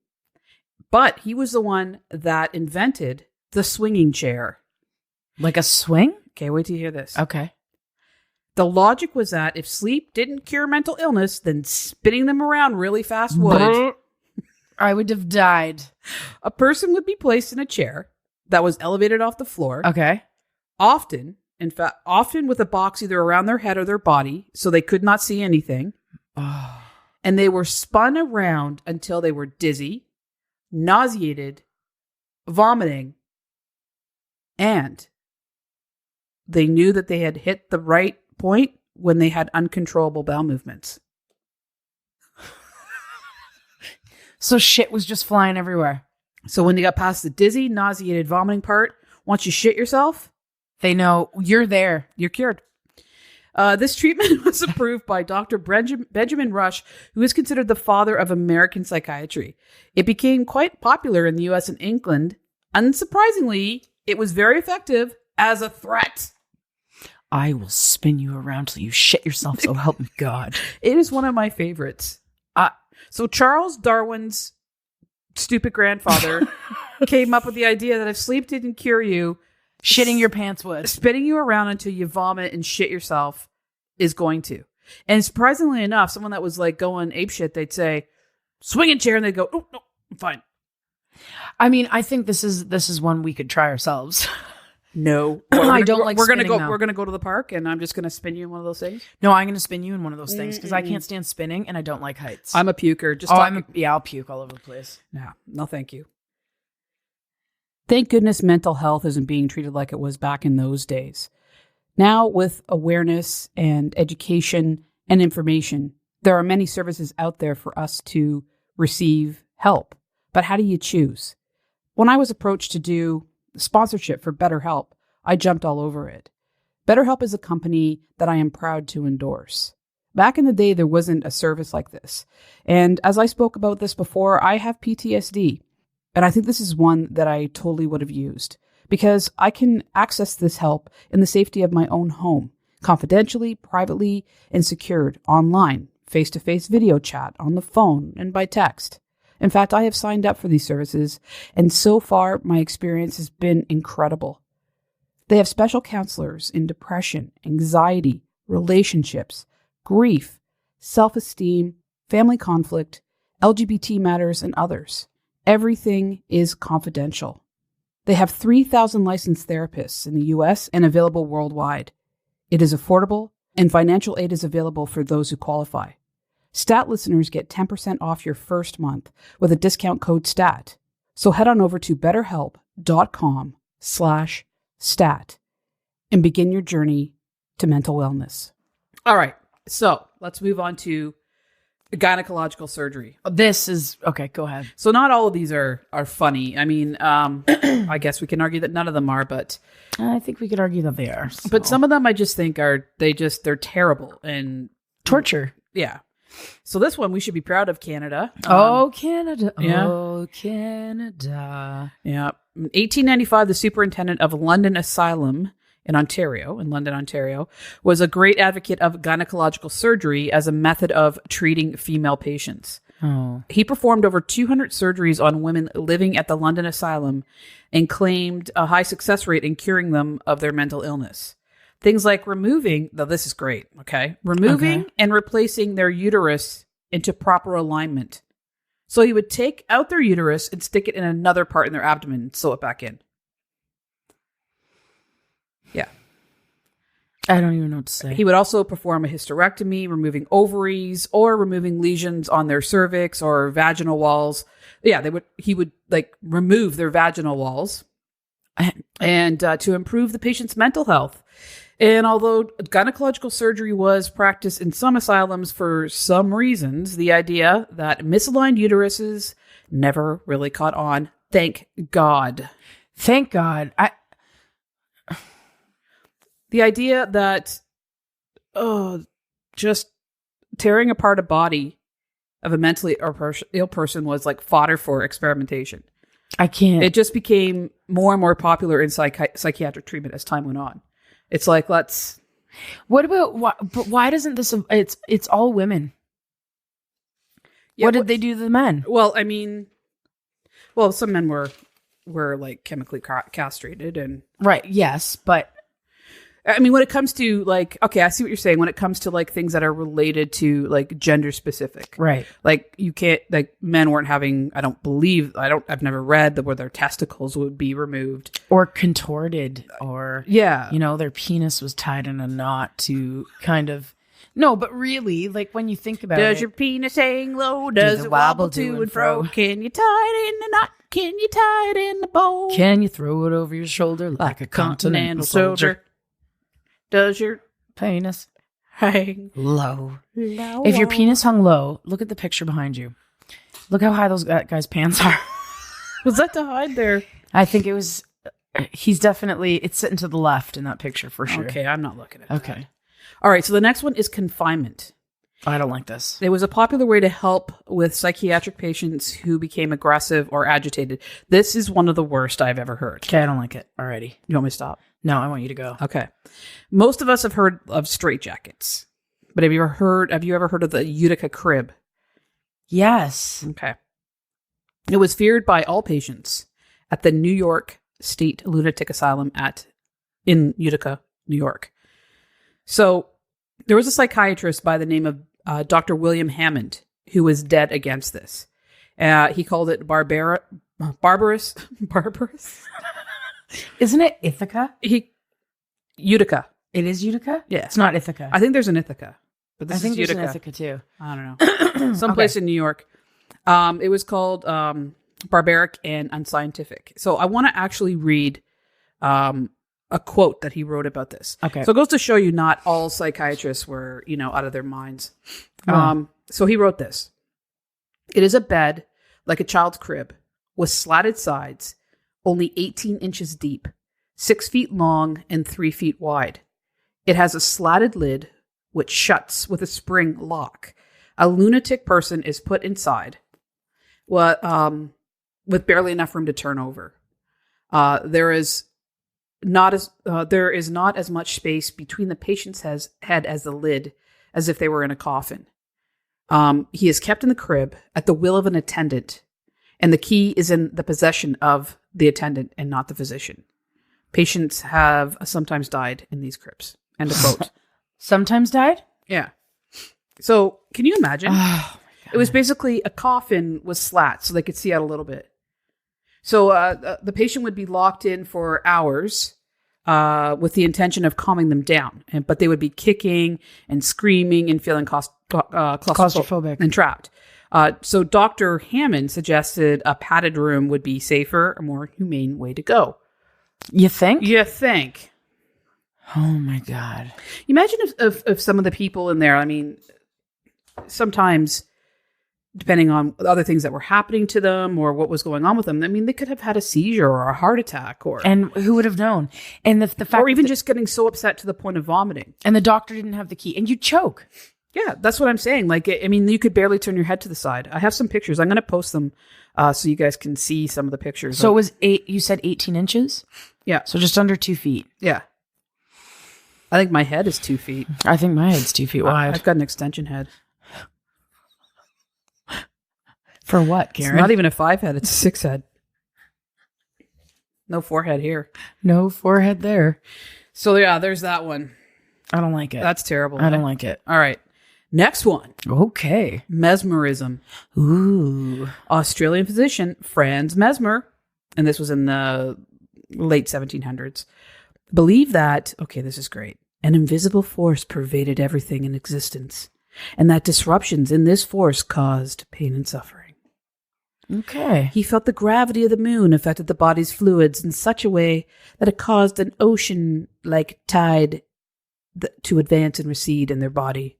but he was the one that invented the swinging chair. Like a swing? Okay, wait till you hear this. Okay. The logic was that if sleep didn't cure mental illness, then spinning them around really fast would. I would have died. A person would be placed in a chair that was elevated off the floor. Okay. Often with a box either around their head or their body, so they could not see anything. Oh. And they were spun around until they were dizzy, nauseated, vomiting, and they knew that they had hit the right point when they had uncontrollable bowel movements. So shit was just flying everywhere. So when they got past the dizzy, nauseated, vomiting part, once you shit yourself, They know you're there. you're cured. This treatment was approved by Dr. Benjamin Rush, who is considered the father of American psychiatry. It became quite popular in the US and England. Unsurprisingly, it was very effective as a threat. I will spin you around till you shit yourself, so help me God. It is one of my favorites. So Charles Darwin's stupid grandfather came up with the idea that if sleep didn't cure you, Shitting your pants would. spinning you around until you vomit and shit yourself is going to. And surprisingly enough, someone that was like going apeshit, they'd say, swinging chair, and they'd go, oh, no, I'm fine. I mean, I think this is one we could try ourselves. No. I don't like We're gonna spinning, go. though. We're gonna go to the park, and I'm just gonna spin you in one of those things. No, I'm going to spin you in one of those things because I can't stand spinning and I don't like heights. I'm a puker. Just I'll puke all over the place. no, thank you. Thank goodness mental health isn't being treated like it was back in those days. Now, with awareness and education and information, there are many services out there for us to receive help. But how do you choose? When I was approached to do sponsorship for BetterHelp, I jumped all over it. BetterHelp is a company that I am proud to endorse. Back in the day, there wasn't a service like this. And as I spoke about this before, I have PTSD. And I think this is one that I totally would have used because I can access this help in the safety of my own home, confidentially, privately, and secured online, face-to-face video chat, on the phone, and by text. In fact, I have signed up for these services, and so far, my experience has been incredible. They have special counselors in depression, anxiety, relationships, grief, self-esteem, family conflict, LGBT matters, and others. Everything is confidential. They have 3,000 licensed therapists in the US and available worldwide. It is affordable, and financial aid is available for those who qualify. STAT listeners get 10% off your first month with a discount code STAT. So head on over to betterhelp.com/stat and begin your journey to mental wellness. All right. So let's move on to gynecological surgery. This is okay. Go ahead. So not all of these are funny. I mean, I guess we can argue that none of them are, but I think we could argue that they are. So. but some of them I just think they're terrible and torture. Yeah. So this one we should be proud of, Canada. Canada. Yeah. Oh, Canada. Yeah. In 1895, the superintendent of London Asylum in London, Ontario, was a great advocate of gynecological surgery as a method of treating female patients. Oh. He performed over 200 surgeries on women living at the London Asylum and claimed a high success rate in curing them of their mental illness. Things like removing and replacing their uterus into proper alignment. So he would take out their uterus and stick it in another part in their abdomen and sew it back in. Yeah. I don't even know what to say. He would also perform a hysterectomy, removing ovaries or removing lesions on their cervix or vaginal walls. Yeah, he would remove their vaginal walls and to improve the patient's mental health. And although gynecological surgery was practiced in some asylums for some reasons, the idea that misaligned uteruses never really caught on. Thank God. Thank God. The idea that just tearing apart a body of a mentally ill person was like fodder for experimentation. I can't. It just became more and more popular in psychiatric treatment as time went on. It's like, let's... What about... But why doesn't this... It's all women. Yeah, what did they do to the men? Well, I mean... Well, some men were like chemically castrated and... Right, yes, but... I mean, when it comes to like... Okay, I see what you're saying. When it comes to like things that are related to like gender specific. Right. Like you can't... Like men weren't having... I've never read where their testicles would be removed. Or contorted or... Yeah. You know, their penis was tied in a knot to kind of... No, but really, like when you think about Does it... your penis hang low? Does it wobble to and fro? Can you tie it in the knot? Can you tie it in the bowl? Can you throw it over your shoulder like a continental soldier? Does your penis hang low? If your penis hung low, look at the picture behind you. Look how high those guy's pants are. Was that to hide there? I think it was... He's definitely... It's sitting to the left in that picture for sure. Okay, I'm not looking at that. Okay. All right, so the next one is confinement. I don't like this. It was a popular way to help with psychiatric patients who became aggressive or agitated. This is one of the worst I've ever heard. Okay, I don't like it already. You want me to stop? No, I want you to go. Okay. Most of us have heard of straitjackets, but have you ever heard of the Utica crib? Yes. Okay. It was feared by all patients at the New York State Lunatic Asylum in Utica, New York. So there was a psychiatrist by the name of Dr. William Hammond who was dead against this. He called it barbarous. Isn't it Ithaca? Utica. It is Utica? Yeah. It's not Ithaca. I think there's an Ithaca, but this I think is there's Utica. an Ithaca too. I don't know. Someplace in New York. It was called barbaric and unscientific. So I want to actually read a quote that he wrote about this. Okay. So it goes to show you not all psychiatrists were, out of their minds. Oh. So he wrote this. It is a bed like a child's crib with slatted sides, only 18 inches deep, 6 feet long and 3 feet wide. It has a slatted lid which shuts with a spring lock. A lunatic person is put inside with barely enough room to turn over. There is not as much space between the patient's head as the lid, as if they were in a coffin. He is kept in the crib at the will of an attendant, and the key is in the possession of the attendant and not the physician. Patients have sometimes died in these cribs. End of quote. Sometimes died? Yeah. So can you imagine? Oh, it was basically a coffin with slats so they could see out a little bit. So the patient would be locked in for hours with the intention of calming them down. But they would be kicking and screaming and feeling claustrophobic and trapped. So Dr. Hammond suggested a padded room would be safer, a more humane way to go. You think? You think. Oh my God. Imagine if some of the people in there, I mean, sometimes depending on other things that were happening to them or what was going on with them, I mean, they could have had a seizure or a heart attack and who would have known? And the fact, or even just getting so upset to the point of vomiting. And the doctor didn't have the key and you choke. Yeah, that's what I'm saying. Like, I mean, you could barely turn your head to the side. I have some pictures. I'm going to post them so you guys can see some of the pictures. So it was you said 18 inches? Yeah. So just under 2 feet. Yeah. I think my head is 2 feet. I think my head's 2 feet wide. I've got an extension head. For what, Karen? It's not even a 5 head. It's a 6 head. No forehead here. No forehead there. So yeah, there's that one. I don't like it. That's terrible. I don't like it. All right. Next one. Okay. Mesmerism. Ooh. Australian physician Franz Mesmer, and this was in the late 1700s, believed that, okay, this is great, an invisible force pervaded everything in existence, and that disruptions in this force caused pain and suffering. Okay. He felt the gravity of the moon affected the body's fluids in such a way that it caused an ocean-like tide to advance and recede in their body.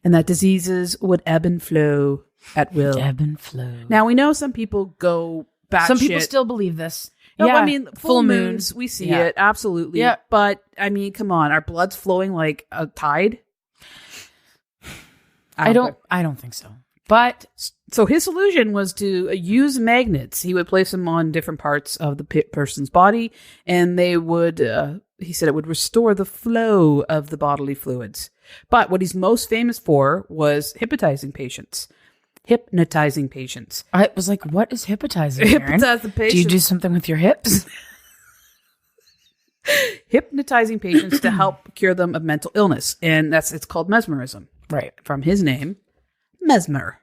And that diseases would ebb and flow at will. Ebb and flow. Now, we know some people go batshit. Some people still believe this. No, yeah. I mean, full moons, we see it, absolutely. Yeah. But, I mean, come on, our blood's flowing like a tide? I don't think so. But so his solution was to use magnets. He would place them on different parts of the person's body, and they would, he said it would restore the flow of the bodily fluids. But what he's most famous for was hypnotizing patients. I was like, what is hypnotizing, Aaron? Hypnotize the patients. Do you do something with your hips? Hypnotizing patients to help cure them of mental illness. And it's called mesmerism. Right. From his name, Mesmer.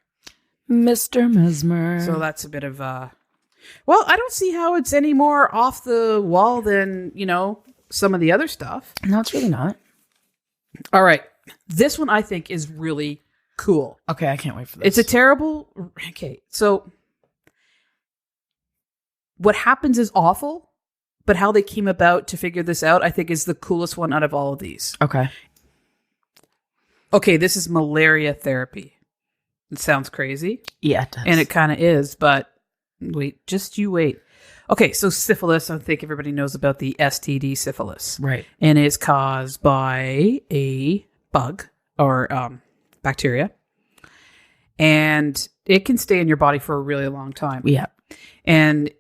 Mr. Mesmer. So that's a bit of well, I don't see how it's any more off the wall than, some of the other stuff. No, it's really not. All right. This one I think is really cool. Okay, I can't wait for this. It's a terrible... Okay, so what happens is awful, but how they came about to figure this out, I think is the coolest one out of all of these. Okay. Okay, this is malaria therapy. It sounds crazy. Yeah, it does. And it kind of is, but just you wait. Okay, so syphilis, I think everybody knows about the STD syphilis. Right. And it's caused by a bug or bacteria. And it can stay in your body for a really long time. Yeah. And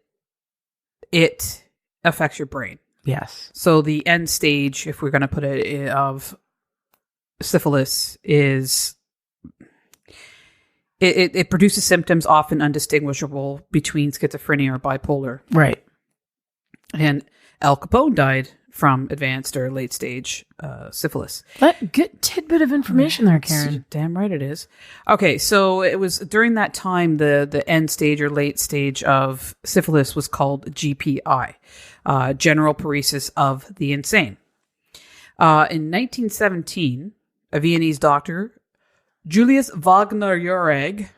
it affects your brain. Yes. So the end stage, if we're going to put it, of syphilis is... It produces symptoms often undistinguishable between schizophrenia or bipolar. Right. And Al Capone died from advanced or late stage syphilis. That good tidbit of information there, Karen. Damn right it is. Okay, so it was during that time the end stage or late stage of syphilis was called GPI, general paresis of the insane. In 1917, a Viennese doctor, Julius Wagner-Jauregg,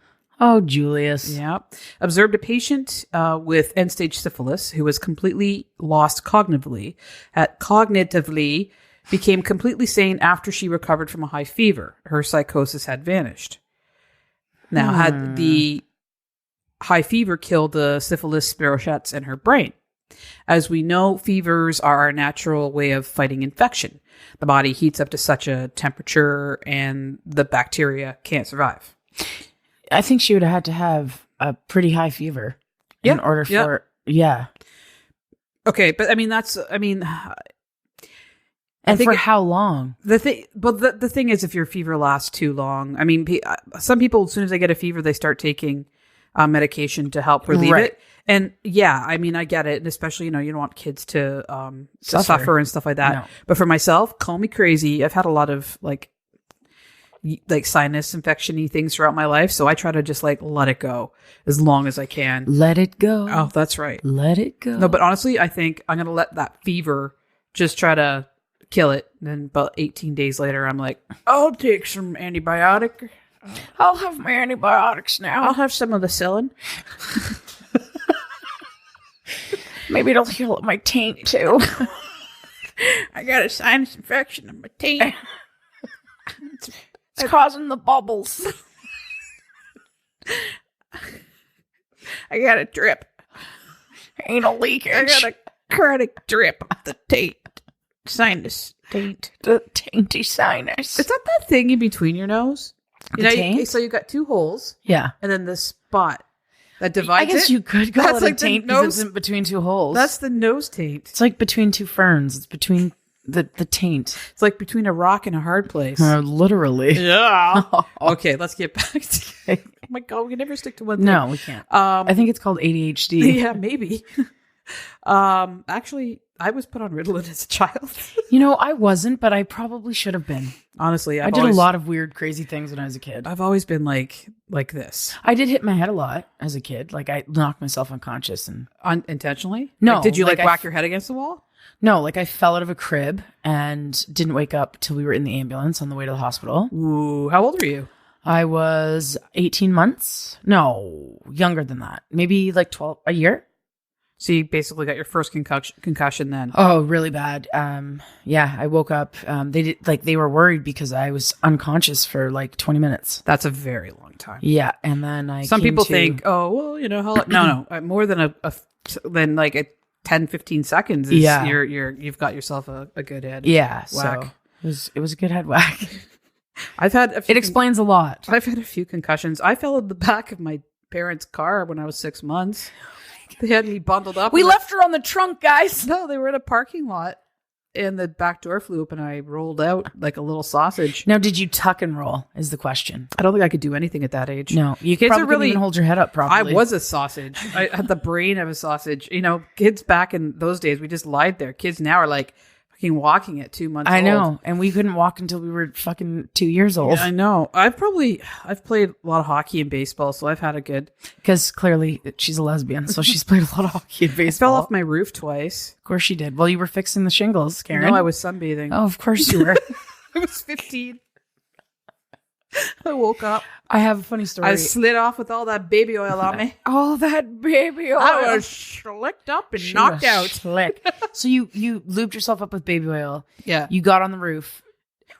Julius. Yeah. Observed a patient with end-stage syphilis who was completely lost cognitively, became completely sane after she recovered from a high fever. Her psychosis had vanished. Now, had the high fever killed the syphilis spirochetes in her brain? As we know, fevers are our natural way of fighting infection. The body heats up to such a temperature and the bacteria can't survive. I think she would have had to have a pretty high fever in order for... Yeah. Okay, but and for how long? The thing is, if your fever lasts too long, I mean, some people, as soon as they get a fever, they start taking medication to help relieve it. And yeah, I mean, I get it. And especially, you don't want kids to suffer and stuff like that. No. But for myself, call me crazy. I've had a lot of like sinus infection-y things throughout my life. So I try to just let it go as long as I can. Let it go. Oh, that's right. Let it go. No, but honestly, I think I'm going to let that fever just try to kill it. And then about 18 days later, I'm like, I'll take some antibiotic. I'll have my antibiotics now. I'll have some of the Cillin. Maybe it'll heal up my taint too. I got a sinus infection in my taint. It's causing the bubbles. I got a drip. Anal leakage. I got a chronic drip of the taint. Sinus taint. The tainty sinus. Is that thing in between your nose? Taint? So you got two holes. Yeah. And then the spot that divides it. I guess you could call it a taint because nose, it's in between two holes. That's the nose taint. It's like between two ferns. It's between the taint. It's like between a rock and a hard place. Literally. Yeah. Okay, let's get back to... Oh my God, we can never stick to one thing. No, we can't. I think it's called ADHD. Yeah, maybe. Actually, I was put on Ritalin as a child. I wasn't, but I probably should have been. Honestly, I did a lot of weird, crazy things when I was a kid. I've always been like this. I did hit my head a lot as a kid. Like I knocked myself unconscious and Intentionally? No. Like, did you like whack your head against the wall? No, like I fell out of a crib and didn't wake up till we were in the ambulance on the way to the hospital. Ooh, how old were you? I was 18 months. No, younger than that. Maybe like 12, a year. So you basically got your first concussion then. Oh, really bad. Yeah, I woke up. They were worried because I was unconscious for like 20 minutes. That's a very long time. Yeah, and then some people think, oh, well, you know, no, more than than like a 10, 15 seconds. You've got yourself a good head. Yeah, whack. So it was a good head whack. I've had it explains a lot. I've had a few concussions. I fell in the back of my parents' car when I was 6 months. They had me bundled up. We left her on the trunk, guys. No, they were in a parking lot, and the back door flew open. I rolled out like a little sausage. Now, did you tuck and roll? Is the question. I don't think I could do anything at that age. No, you kids probably couldn't even hold your head up properly. I was a sausage. I had the brain of a sausage. You know, kids back in those days, we just lied there. Kids now are like fucking walking at 2 months old. I know, and we couldn't walk until we were fucking 2 years old. Yeah, I know. I've played a lot of hockey and baseball, so I've had a good. Because clearly she's a lesbian, so she's played a lot of hockey and baseball. I fell off my roof twice. Of course she did. Well, you were fixing the shingles, Karen. No, I was sunbathing. Oh, of course you were. I was 15. I woke up. I have a funny story. I slid off with all that baby oil on me. All that baby oil. I was slicked up and knocked out. Slick. So you lubed yourself up with baby oil. Yeah. You got on the roof.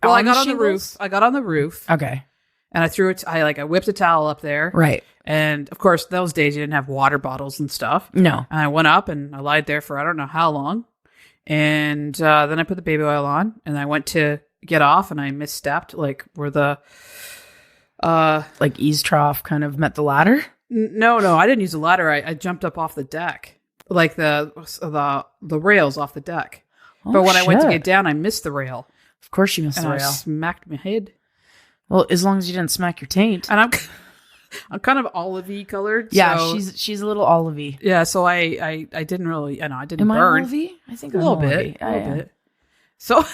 Well, I got on the roof. I got on the roof. Okay. And I threw it. I whipped a towel up there. Right. And of course, those days you didn't have water bottles and stuff. No. And I went up and I lied there for I don't know how long. And then I put the baby oil on and I went to get off and I misstepped like where the like ease trough kind of met the ladder. No, I didn't use the ladder. I jumped up off the deck, like the rails off the deck. Oh, but when I went to get down, I missed the rail. Of course, you missed and the rail. I smacked my head. Well, as long as you didn't smack your taint. And I'm kind of olivey colored. Yeah, so, she's a little olivey. Yeah, so I didn't really. I didn't Am burn. I olivey? I think a little bit. A little bit. So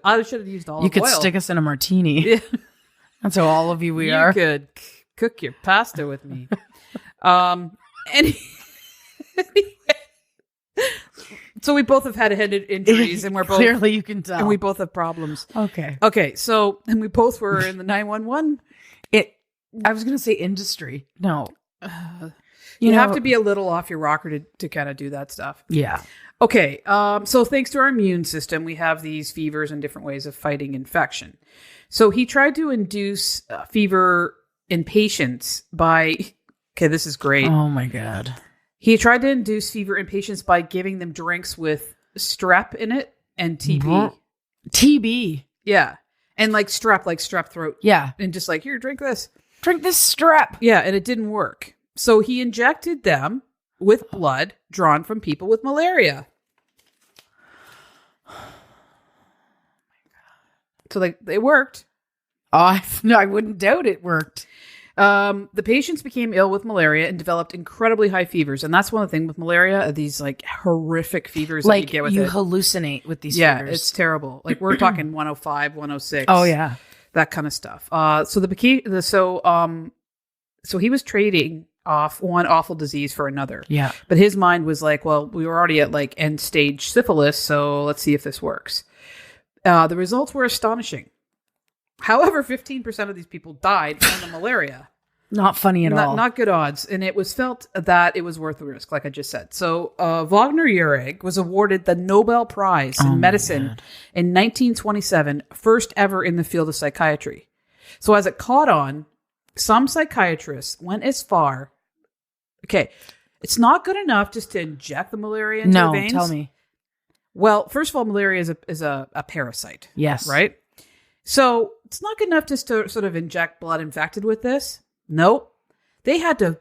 I should have used olive oil. You could stick us in a martini. Yeah. That's how olivey we are. You could cook your pasta with me. Anyway, so we both have had head injuries, and we're both clearly you can tell, and we both have problems. Okay. So and we both were in the 911. I was going to say industry. No, you have to be a little off your rocker to kind of do that stuff. Yeah. Okay. So thanks to our immune system, we have these fevers and different ways of fighting infection. So he tried to induce fever in patients by. Okay, this is great. Oh my God. He tried to induce fever in patients by giving them drinks with strep in it and TB. TB. Yeah. And like strep throat. Yeah. And just like, here, drink this. Drink this strep. Yeah. And it didn't work. So he injected them with blood drawn from people with malaria. So they worked. Oh, no, I wouldn't doubt it worked. The patients became ill with malaria and developed incredibly high fevers. And that's one of the things with malaria, these like horrific fevers like that you get with you it. hallucinate with these yeah, fevers. it's terrible. Like we're talking 105, 106. Oh yeah. That kind of stuff. So he was trading off one awful disease for another. Yeah. But his mind was like, well, we were already at like end stage syphilis, so let's see if this works. The results were astonishing. However, 15% of these people died from the malaria. Not funny at all. Not good odds. And it was felt that it was worth the risk, like I just said. So Wagner Jurek was awarded the Nobel Prize in Medicine in 1927, first ever in the field of psychiatry. So as it caught on, some psychiatrists went as far. Okay, it's not good enough just to inject the malaria into the veins. No, tell me. Well, first of all, malaria is a parasite. Yes. Right? So it's not good enough just to sort of inject blood infected with this. Nope. They had to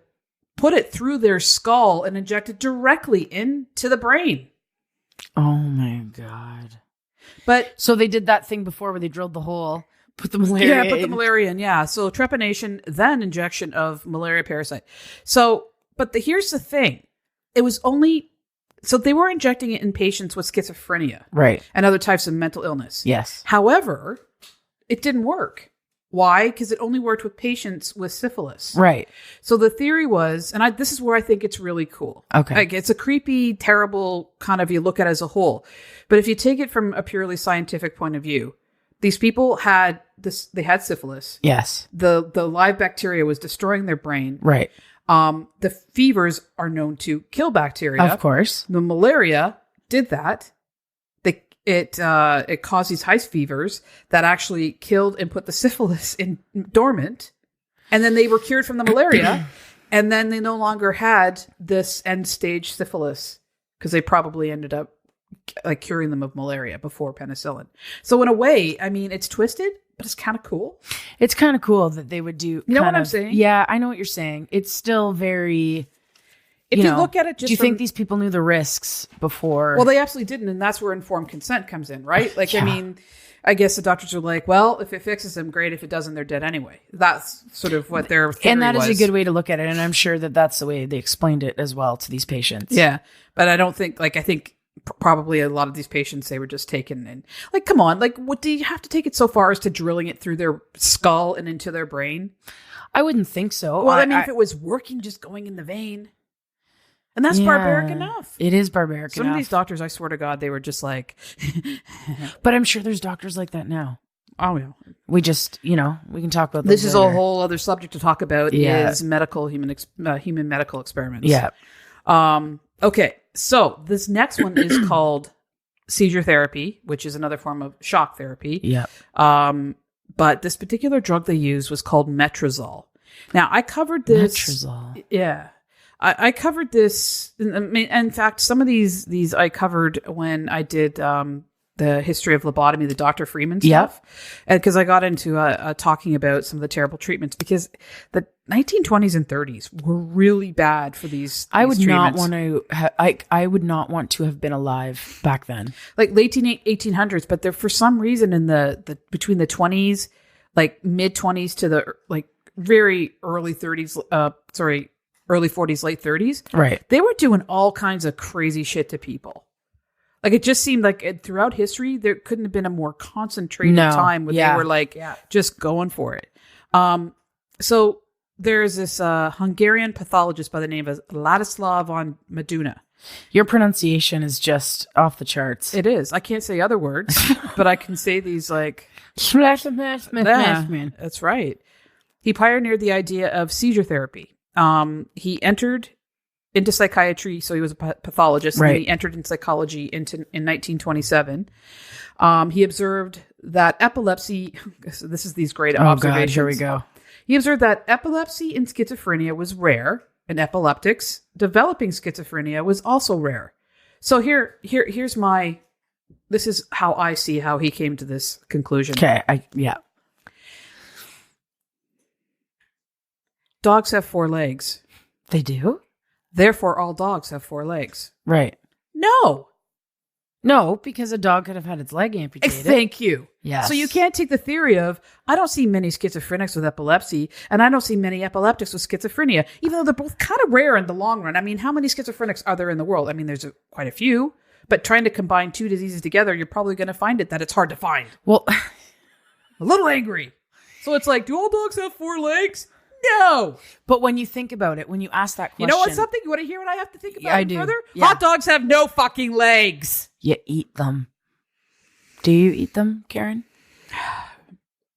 put it through their skull and inject it directly into the brain. Oh my God. But so they did that thing before where they drilled the hole, put the malaria in. Put the malaria in, yeah. So trepanation, then injection of malaria parasite. So, but here's the thing. It was only, so they were injecting it in patients with schizophrenia. Right. And other types of mental illness. Yes. However, it didn't work. Why? Because it only worked with patients with syphilis. Right. So the theory was, and this is where I think it's really cool. Okay. Like it's a creepy, terrible kind of, you look at it as a whole. But if you take it from a purely scientific point of view, These people had this. They had syphilis. Yes. The live bacteria was destroying their brain. Right. The fevers are known to kill bacteria. Of course. The malaria did that. It caused these high fevers that actually killed and put the syphilis in dormant. And then they were cured from the malaria. And then they no longer had this end stage syphilis because they probably ended up like curing them of malaria before penicillin. So in a way, I mean, it's twisted, but it's kind of cool. It's kind of cool that they would do. You know what I'm saying? Yeah, I know what you're saying. It's still very. If you look at it, just do you think these people knew the risks before? Well, they absolutely didn't, and that's where informed consent comes in, right? Like, Yeah. I mean, I guess the doctors are like, well, if it fixes them, great. If it doesn't, they're dead anyway. That's sort of what their theory and that is was. a good way to look at it, and I'm sure that that's the way they explained it as well to these patients. Yeah, but I don't think, like, I think probably a lot of these patients, they were just taken and, like, come on, like, what do you have to take it so far as to drilling it through their skull and into their brain? I wouldn't think so. Well, I mean, if it was working, just going in the vein. And that's barbaric enough. It is barbaric Some enough. of these doctors, I swear to God, they were just like, but I'm sure there's doctors like that now. oh, yeah. We just, we can talk about This those is a later. whole other subject to talk about Yeah. is human medical experiments. Yeah. Okay. So this next one is called seizure therapy, which is another form of shock therapy. Yeah. But this particular drug they used was called metrazole. Now I covered this. Metrazole. Yeah. I covered this. In fact, some of these I covered when I did the history of lobotomy, the Dr. Freeman stuff. And because I got into talking about some of the terrible treatments, because the 1920s and 30s were really bad for these I would not treatments. want to. I would not want to have been alive back then. Like late 1800s, but they're for some reason in the between the 20s, like mid 20s to the like very early 30s, early 40s, late 30s. Right. They were doing all kinds of crazy shit to people. Like it just seemed like throughout history, there couldn't have been a more concentrated time where they were like just going for it. So there's this Hungarian pathologist by the name of Ladislav von Meduna. Your pronunciation is just off the charts. It is. I can't say other words, but I can say these like... Man. That's right. He pioneered the idea of seizure therapy. He entered into psychiatry, so he was a pathologist, and then he entered in psychology in 1927. He observed that epilepsy... So this is these great observations. God, here we go. He observed that epilepsy and schizophrenia was rare, and epileptics developing schizophrenia was also rare. So here's my... This is how I see how he came to this conclusion. Okay, Dogs have 4 legs. They do? Therefore, all dogs have 4 legs. Right. No, because a dog could have had its leg amputated. thank you. Yes. So you can't take the theory of, I don't see many schizophrenics with epilepsy, and I don't see many epileptics with schizophrenia, even though they're both kind of rare in the long run. I mean, how many schizophrenics are there in the world? I mean, there's quite a few, but trying to combine 2 diseases together, you're probably going to find that it's hard to find. Well, A little angry. So it's like, do all dogs have 4 legs? No. but when you think about it, when you ask that question... You know what, something? You want to hear what I have to think about Yeah, I do. further? Yeah. Hot dogs have no fucking legs. You eat them. Do you eat them, Karen?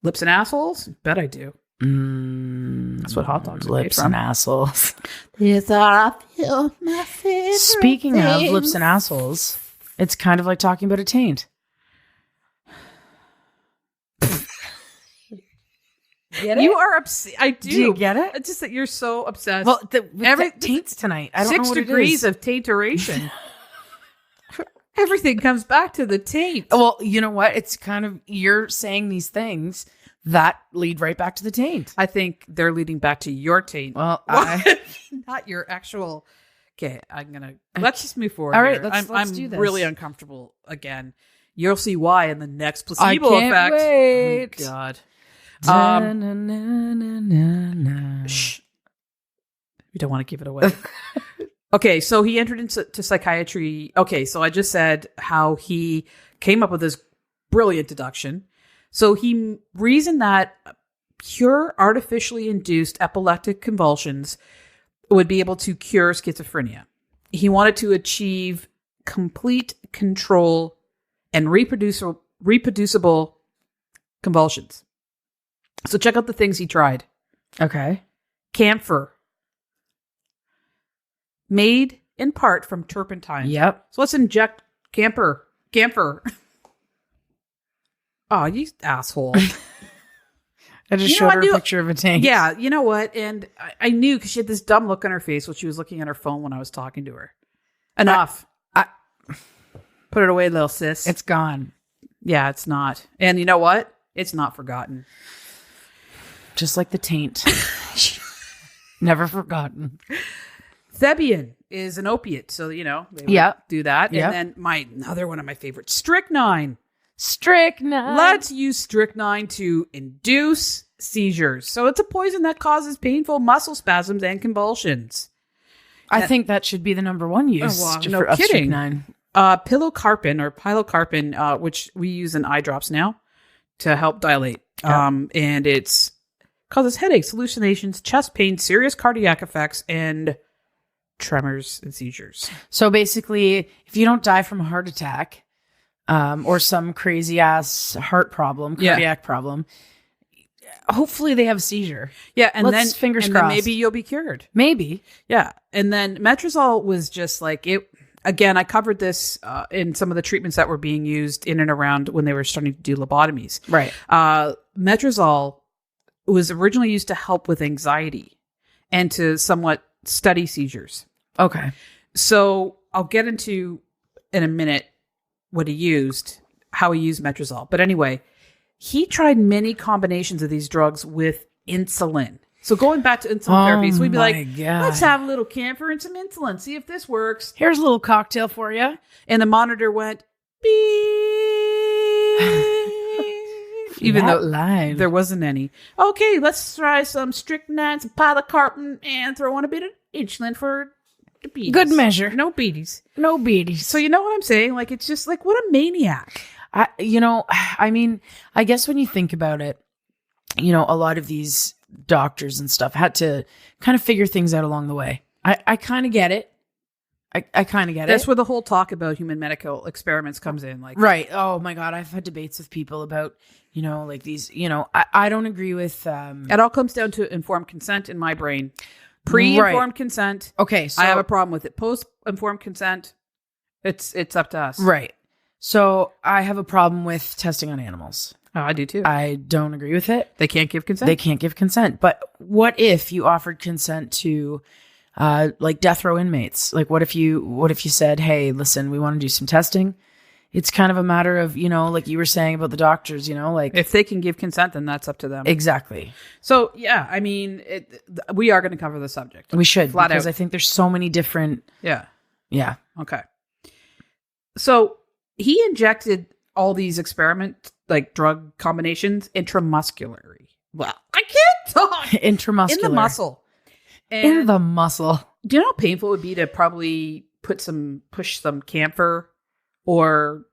Lips and assholes? Bet I do. That's what hot dogs are made Lips from. and assholes. These are a few of my favorite Speaking of things. lips and assholes, it's kind of like talking about a taint. Get it? You are obsessed. I do. Do you get it? It's just that you're so obsessed. Well, Every- taints tonight. I don't 6 know what degrees it is. of tainturation. Everything comes back to the taint. Well, you know what? It's kind of, you're saying these things that lead right back to the taint. I think they're leading back to your taint. Well, not your actual. Okay, let's just move forward. All right, here. let's I'm do this. really uncomfortable again. You'll see why in the next I placebo can't effect. wait. Oh, God. Da-na-na-na-na-na. Shh. We don't want to give it away. Okay, so he entered into psychiatry. Okay, so I just said how he came up with this brilliant deduction. So he reasoned that pure artificially induced epileptic convulsions would be able to cure schizophrenia. He wanted to achieve complete control and reproducible convulsions. So check out the things he tried. Okay. Camphor. Made in part from turpentine. Yep. So let's inject camphor. Oh, you asshole. I just You know, showed I her knew- a picture of a tank. Yeah, you know what? And I knew because she had this dumb look on her face while she was looking at her phone when I was talking to her. Enough. Put it away, little sis. It's gone. Yeah, it's not. And you know what? It's not forgotten. Just like the taint. Never forgotten. Thebian is an opiate. So, they would do that. Yep. And then another one of my favorites, strychnine. Strychnine. Let's use strychnine to induce seizures. So it's a poison that causes painful muscle spasms and convulsions. I think that should be the number one use. No of kidding. strychnine. Pilocarpine, which we use in eye drops now to help dilate. Yep. And it's causes headaches, hallucinations, chest pain, serious cardiac effects, and tremors and seizures. So basically, if you don't die from a heart attack or some crazy ass heart problem, cardiac problem, hopefully they have a seizure. Yeah, and Let's then fingers and crossed. then maybe you'll be cured. Maybe. Yeah, and then metrazole was just like it. Again, I covered this in some of the treatments that were being used in and around when they were starting to do lobotomies. Right. Metrazole was originally used to help with anxiety and to somewhat study seizures. Okay. So I'll get into in a minute how he used metrazole. But anyway, he tried many combinations of these drugs with insulin. So going back to insulin therapy, so we'd be like, God. let's have a little camphor and some insulin, see if this works. Here's a little cocktail for you. And the monitor went, beep. Even though line. there wasn't any. Okay, let's try some strychnine, some pilocarpine, and throw on a bit of insulin for the beaties. Good measure. No beaties. No beaties. So you know what I'm saying? Like, it's just like, what a maniac. I guess when you think about it, a lot of these doctors and stuff had to kind of figure things out along the way. I kind of get it. I kind of get it. That's where the whole talk about human medical experiments comes in. Like, right. Oh my God. I've had debates with people about, like these, I don't agree with, it all comes down to informed consent in my brain. Pre-informed consent. Okay. So I have a problem with it. Post-informed consent, it's up to us. Right. So I have a problem with testing on animals. Oh, I do too. I don't agree with it. They can't give consent. They can't give consent. But what if you offered consent to like death row inmates? Like what if you said, hey, listen, we want to do some testing. It's kind of a matter of, like you were saying about the doctors, like if they can give consent, then that's up to them. Exactly. So yeah, I mean, we are going to cover the subject. We should, flat because out. I think there's so many different. Yeah. Yeah. Okay. So he injected all these drug combinations intramuscularly. Well, I can't talk. Intramuscular. In the muscle. In the muscle. Do you know how painful it would be to probably push some camphor or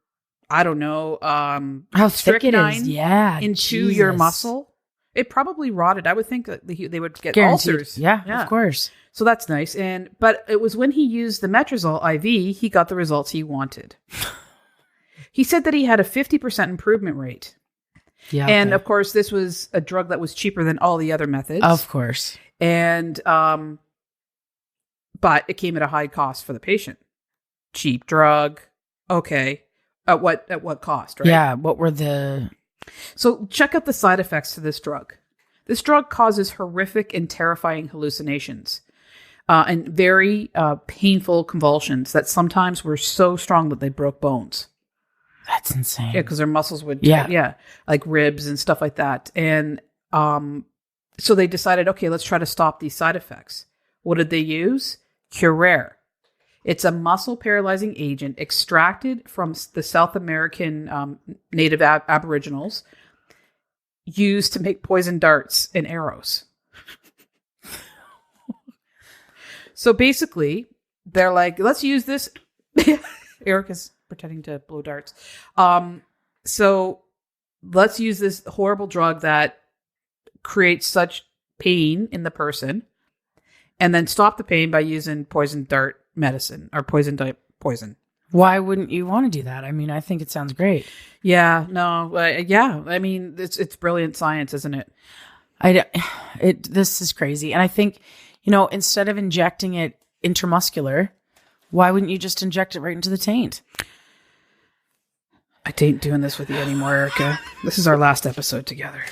I don't know, how thick it strychnine is. Yeah. into your Jesus. muscle? It probably rotted. I would think that they would get Guaranteed. ulcers. Yeah, of course. So that's nice. But it was when he used the metrazole IV, he got the results he wanted. He said that he had a 50% improvement rate. Yeah. And okay. of course, this was a drug that was cheaper than all the other methods. Of course. And, but it came at a high cost for the patient. Cheap drug. Okay. At what cost, right? Yeah. What were the... So check out the side effects to this drug. This drug causes horrific and terrifying hallucinations and very painful convulsions that sometimes were so strong that they broke bones. That's insane. Yeah, because their muscles would, Yeah. like ribs and stuff like that. And so they decided, okay, let's try to stop these side effects. What did they use? Curare. It's a muscle paralyzing agent extracted from the South American native aboriginals used to make poison darts and arrows. So basically, they're like, let's use this. Eric is pretending to blow darts. So let's use this horrible drug that creates such pain in the person and then stop the pain by using poison dart medicine or poison. Why wouldn't you want to do that? I mean, I think it sounds great. Yeah, no, yeah. I mean, it's brilliant science, isn't it? This is crazy. And I think, instead of injecting it intramuscular, why wouldn't you just inject it right into the taint? I ain't doing this with you anymore, Erica. This is our last episode together.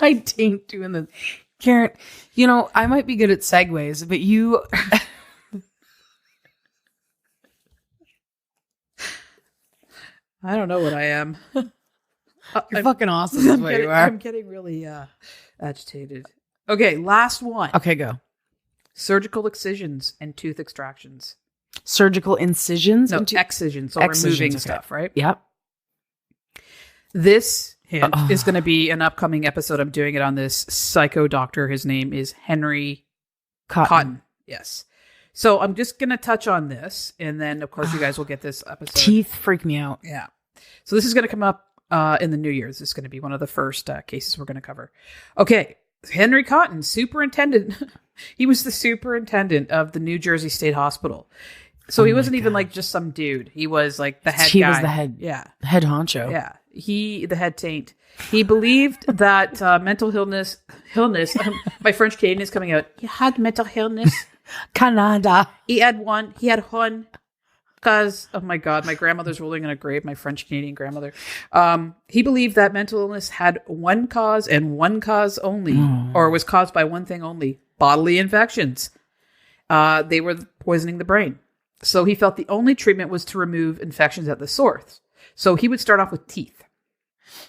I ain't doing this. Karen, I might be good at segues, but you... I don't know what I am. You're fucking awesome is what you are. I'm getting really agitated. Okay, last one. Okay, go. Surgical excisions and tooth extractions. Surgical incisions? No, excisions. So removing stuff, right? Yep. This is going to be an upcoming episode. I'm doing it on this psycho doctor. His name is Henry Cotton. Yes. So I'm just going to touch on this. And then, of course, you guys will get this episode. Teeth freak me out. Yeah. So this is going to come up in the New Year's. This is going to be one of the first cases we're going to cover. Okay. Henry Cotton, superintendent. He was the superintendent of the New Jersey State Hospital. So he wasn't even like just some dude. He was like the head guy. He was the head. Yeah. Head honcho. Yeah. The head taint. He believed that mental illness, my French Canadian is coming out. He had mental illness. Canada. He had one. Because, oh my God, my grandmother's rolling in a grave, my French Canadian grandmother. He believed that mental illness had one cause and one cause only, or was caused by one thing only, bodily infections. They were poisoning the brain. So he felt the only treatment was to remove infections at the source. So he would start off with teeth.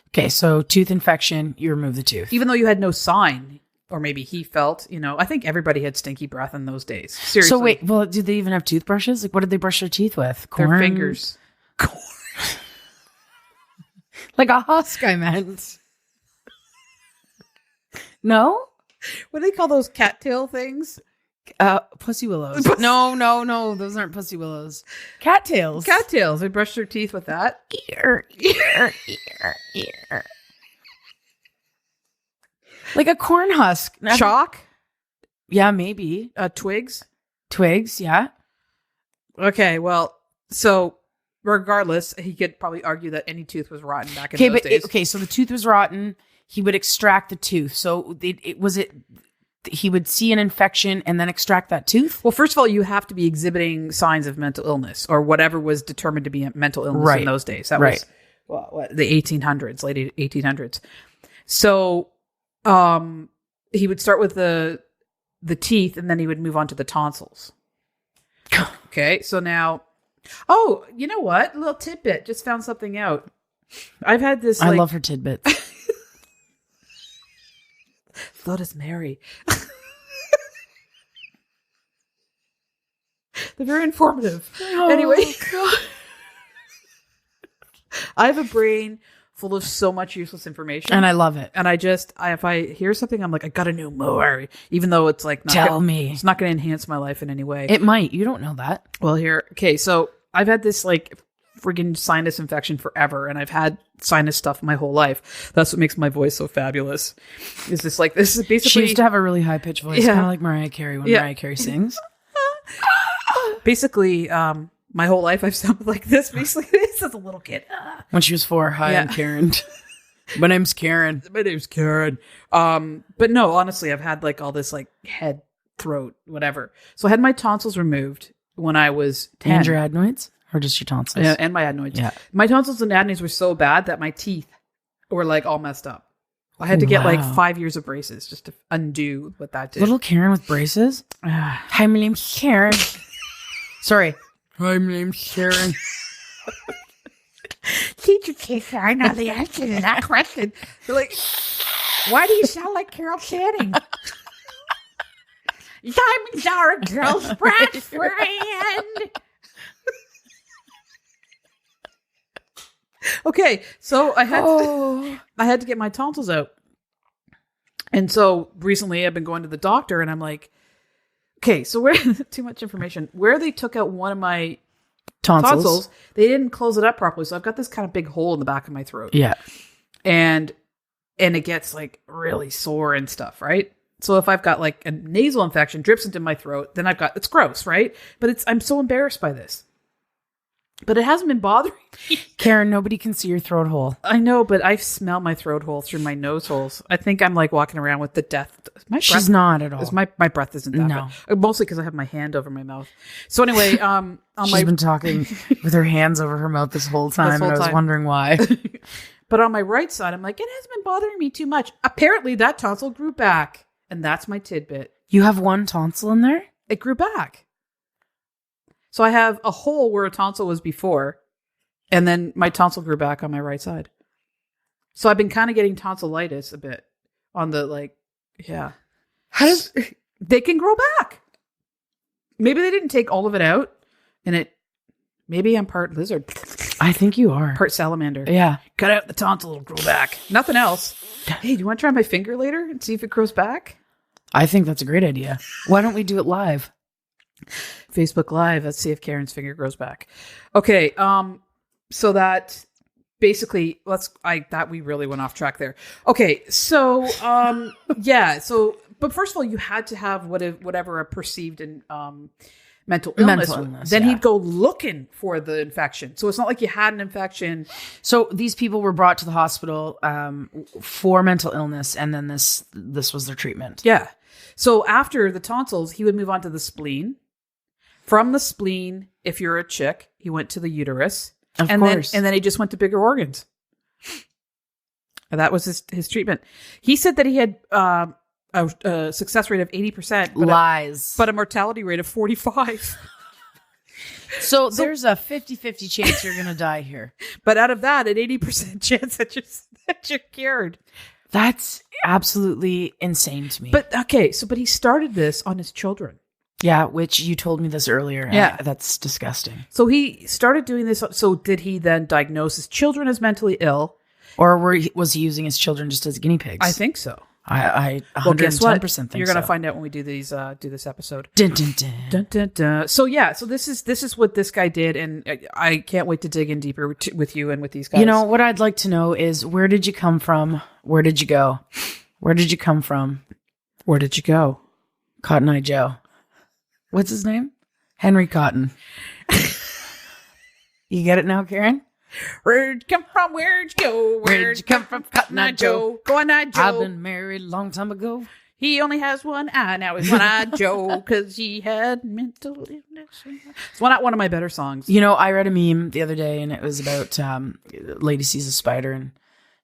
Okay, so tooth infection, you remove the tooth. Even though you had no sign, or maybe he felt, I think everybody had stinky breath in those days. Seriously. So wait, well, did they even have toothbrushes? Like, what did they brush their teeth with? Corn? Their fingers. Corn. Like a husk, I meant. No? What do they call those cattail things? Pussy willows. No. Those aren't pussy willows. Cattails. Cattails. They brush their teeth with that. Ear. Like a corn husk. Chalk? Yeah, maybe. Twigs? Twigs, yeah. Okay, well, so regardless, he could probably argue that any tooth was rotten back in those days. So the tooth was rotten. He would extract the tooth. So he would see an infection and then extract that tooth? Well, first of all, you have to be exhibiting signs of mental illness or whatever was determined to be a mental illness in those days. That was the 1800s, late 1800s. So he would start with the teeth and then he would move on to the tonsils. Okay, so now, you know what? A little tidbit. Just found something out. I've had this. I love her tidbits. So does Mary. They're very informative. Anyway, God. I have a brain full of so much useless information. And I love it. And if I hear something, I'm like, I gotta know more. Even though it's like, tell me. It's not going to enhance my life in any way. It might. You don't know that. Well, okay. So I've had this like friggin' sinus infection forever. And I've had sinus stuff my whole life. That's what makes my voice so fabulous. This is basically. She used to have a really high pitched voice, kind of like Mariah Carey when Mariah Carey sings. Basically, my whole life I've sounded like this. Basically, as a little kid. When she was 4, hi, I'm Karen. My name's Karen. But no, honestly, I've had like all this like head, throat, whatever. So I had my tonsils removed when I was 10. And your adenoids? Or just your tonsils? Yeah, and my adenoids. Yeah. My tonsils and adenoids were so bad that my teeth were like all messed up. I had to get like 5 years of braces just to undo what that did. Little Karen with braces? Hi, my name's Karen. Sorry. Hi, my name's Karen. Teacher, I know the answer to that question. They're like, why do you sound like Carol Channing? Diamonds are a girl's best friend. Okay, so I had to get my tonsils out. And so recently I've been going to the doctor and I'm like, okay, so too much information. Where they took out one of my tonsils, they didn't close it up properly. So I've got this kind of big hole in the back of my throat. Yeah. And it gets like really sore and stuff, right? So if I've got like a nasal infection drips into my throat, then it's gross, right? But I'm so embarrassed by this. But it hasn't been bothering me. Karen, nobody can see your throat hole. I know, but I smell my throat hole through my nose holes. I think I'm like walking around with the death. She's not at all. My breath isn't that No. bad. Mostly because I have my hand over my mouth. So anyway, She's been talking with her hands over her mouth this whole time, and I was wondering why. But on my right side, I'm like, it hasn't been bothering me too much. Apparently, that tonsil grew back, and that's my tidbit. You have one tonsil in there? It grew back. So I have a hole where a tonsil was before, and then my tonsil grew back on my right side. So I've been kind of getting tonsillitis a bit on the yeah. How does they can grow back? Maybe they didn't take all of it out, and maybe I'm part lizard, I think you are. part salamander. Yeah. Cut out the tonsil, it'll grow back. Nothing else. Hey, do you want to try my finger later and see if it grows back? I think that's a great idea. Why don't we do it live? Facebook Live. Let's see if Karen's finger grows back. Okay. So that basically we really went off track there. Okay. So, yeah. So, but first of all, you had to have whatever a perceived mental illness. Then he'd go looking for the infection. So it's not like you had an infection. So these people were brought to the hospital for mental illness, and then this was their treatment. Yeah. So after the tonsils, he would move on to the spleen. From the spleen, if you're a chick, he went to the uterus. Of course. And then he just went to bigger organs. And that was his treatment. He said that he had a success rate of 80%. Lies. But a mortality rate of 45%. So there's a 50-50 chance you're going to die here. But out of that, an 80% chance that you're cured. That's absolutely insane to me. But okay, but he started this on his children. Yeah, which you told me this earlier. Yeah. That's disgusting. So he started doing this. So did he then diagnose his children as mentally ill? Or was he using his children just as guinea pigs? I think so. I 110% well, guess what? think You're going to so. find out when we do this episode. Dun, dun, dun. Dun, dun, dun. So yeah, so this is what this guy did, and I can't wait to dig in deeper with you and with these guys. You know, what I'd like to know is, where did you come from? Where did you go? Where did you come from? Where did you go? Cotton Eye Joe. What's his name? Henry Cotton. You get it now, Karen? Where'd you come from? Where'd you go? Where'd you come from, Cotton Eye Joe? Go on, Eye Joe. I've been married a long time ago. He only has one eye. Now he's one-eyed Joe because he had mental illness. It's one of my better songs. You know, I read a meme the other day, and it was about lady sees a spider, and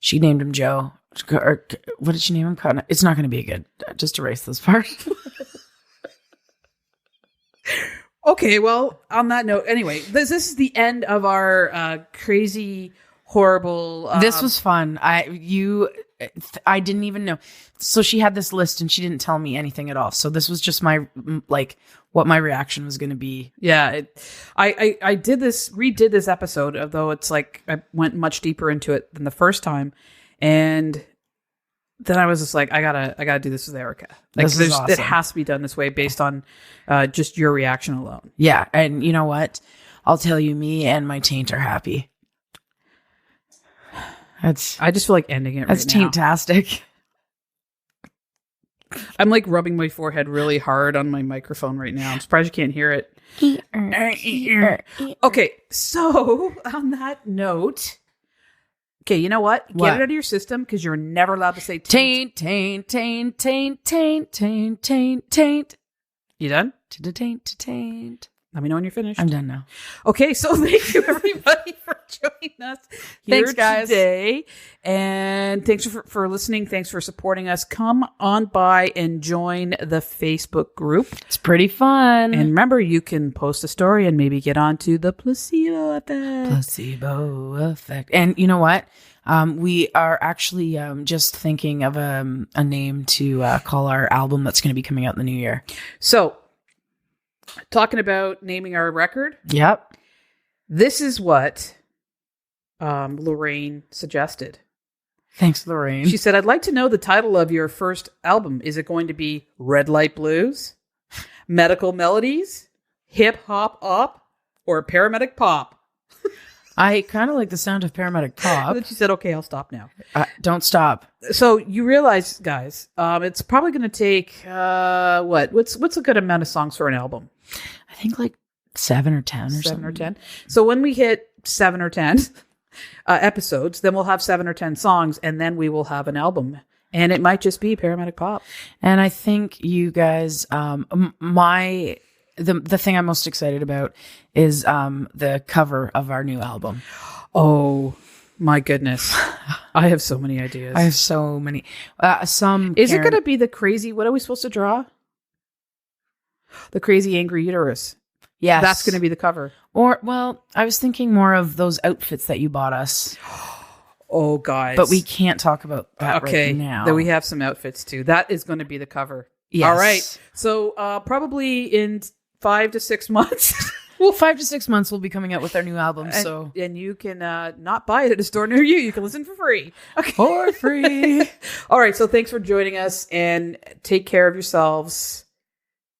she named him Joe. Or, what did she name him? Cotton. It's not going to be good. Just erase this part. Okay, well, on that note, anyway, this is the end of our crazy, horrible... this was fun. I didn't even know. So she had this list, and she didn't tell me anything at all. So this was just my, what my reaction was going to be. Yeah, I redid this episode, although it's like I went much deeper into it than the first time, and then I was just like, I gotta do this with Erica. Like, This is awesome. It has to be done this way based on just your reaction alone. Yeah, and you know what? I'll tell you, me and my taint are happy. I just feel like ending it. That's right now. taintastic. I'm like rubbing my forehead really hard on my microphone right now. I'm surprised you can't hear it. Okay, so on that note, okay, you know what? Get What? it out of your system because you're never allowed to say taint. Taint, taint, taint, taint, taint, taint, taint. You done? Taint, taint. Let me know when you're finished. I'm done now. Okay, so thank you everybody for joining us here Thanks, guys. today. And thanks for listening. Thanks for supporting us. Come on by and join the Facebook group. It's pretty fun. And remember, you can post a story and maybe get onto the placebo effect. Placebo effect. And you know what? We are actually just thinking of a name to call our album that's going to be coming out in the new year. So, talking about naming our record, Yep. this is what Lorraine suggested. Thanks, Lorraine. She said, I'd like to know the title of your first album. Is it going to be Red Light Blues, Medical Melodies, Hip Hop Up, or Paramedic Pop? I kind of like the sound of paramedic pop. And then she said, okay, I'll stop now. Don't stop. So you realize, guys, it's probably going to take, what's a good amount of songs for an album? I think like 7 or 10 or 7 something. or 10. So when we hit 7 or 10 episodes, then we'll have 7 or 10 songs, and then we will have an album. And it might just be Paramedic Pop. And I think you guys, the thing I'm most excited about is the cover of our new album. Oh my goodness. I have so many ideas. I have so many. Is it going to be the crazy, what are we supposed to draw? The crazy angry uterus. Yes. That's going to be the cover. Or, well, I was thinking more of those outfits that you bought us. Oh, guys. But we can't talk about that right now. Then we have some outfits too. That is going to be the cover. Yes. All right. So probably in 5 to 6 months. Well, 5 to 6 months we'll be coming out with our new album. And you can not buy it at a store near you. You can listen for free. Okay. For free. All right. So thanks for joining us, and take care of yourselves.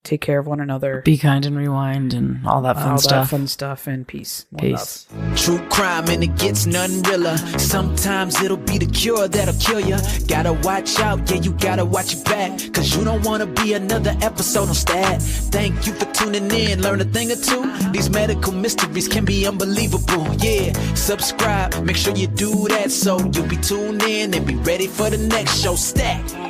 Take care of one another. Be kind and rewind and all that fun stuff. Fun stuff, and peace. One Peace. love. True crime and it gets none realer. Sometimes it'll be the cure that'll kill ya. Gotta watch out, yeah, you gotta watch your back, cause you don't wanna be another episode on Stat. Thank you for tuning in, learn a thing or two. These medical mysteries can be unbelievable, yeah. Subscribe, make sure you do that so you'll be tuned in and be ready for the next show. Stat.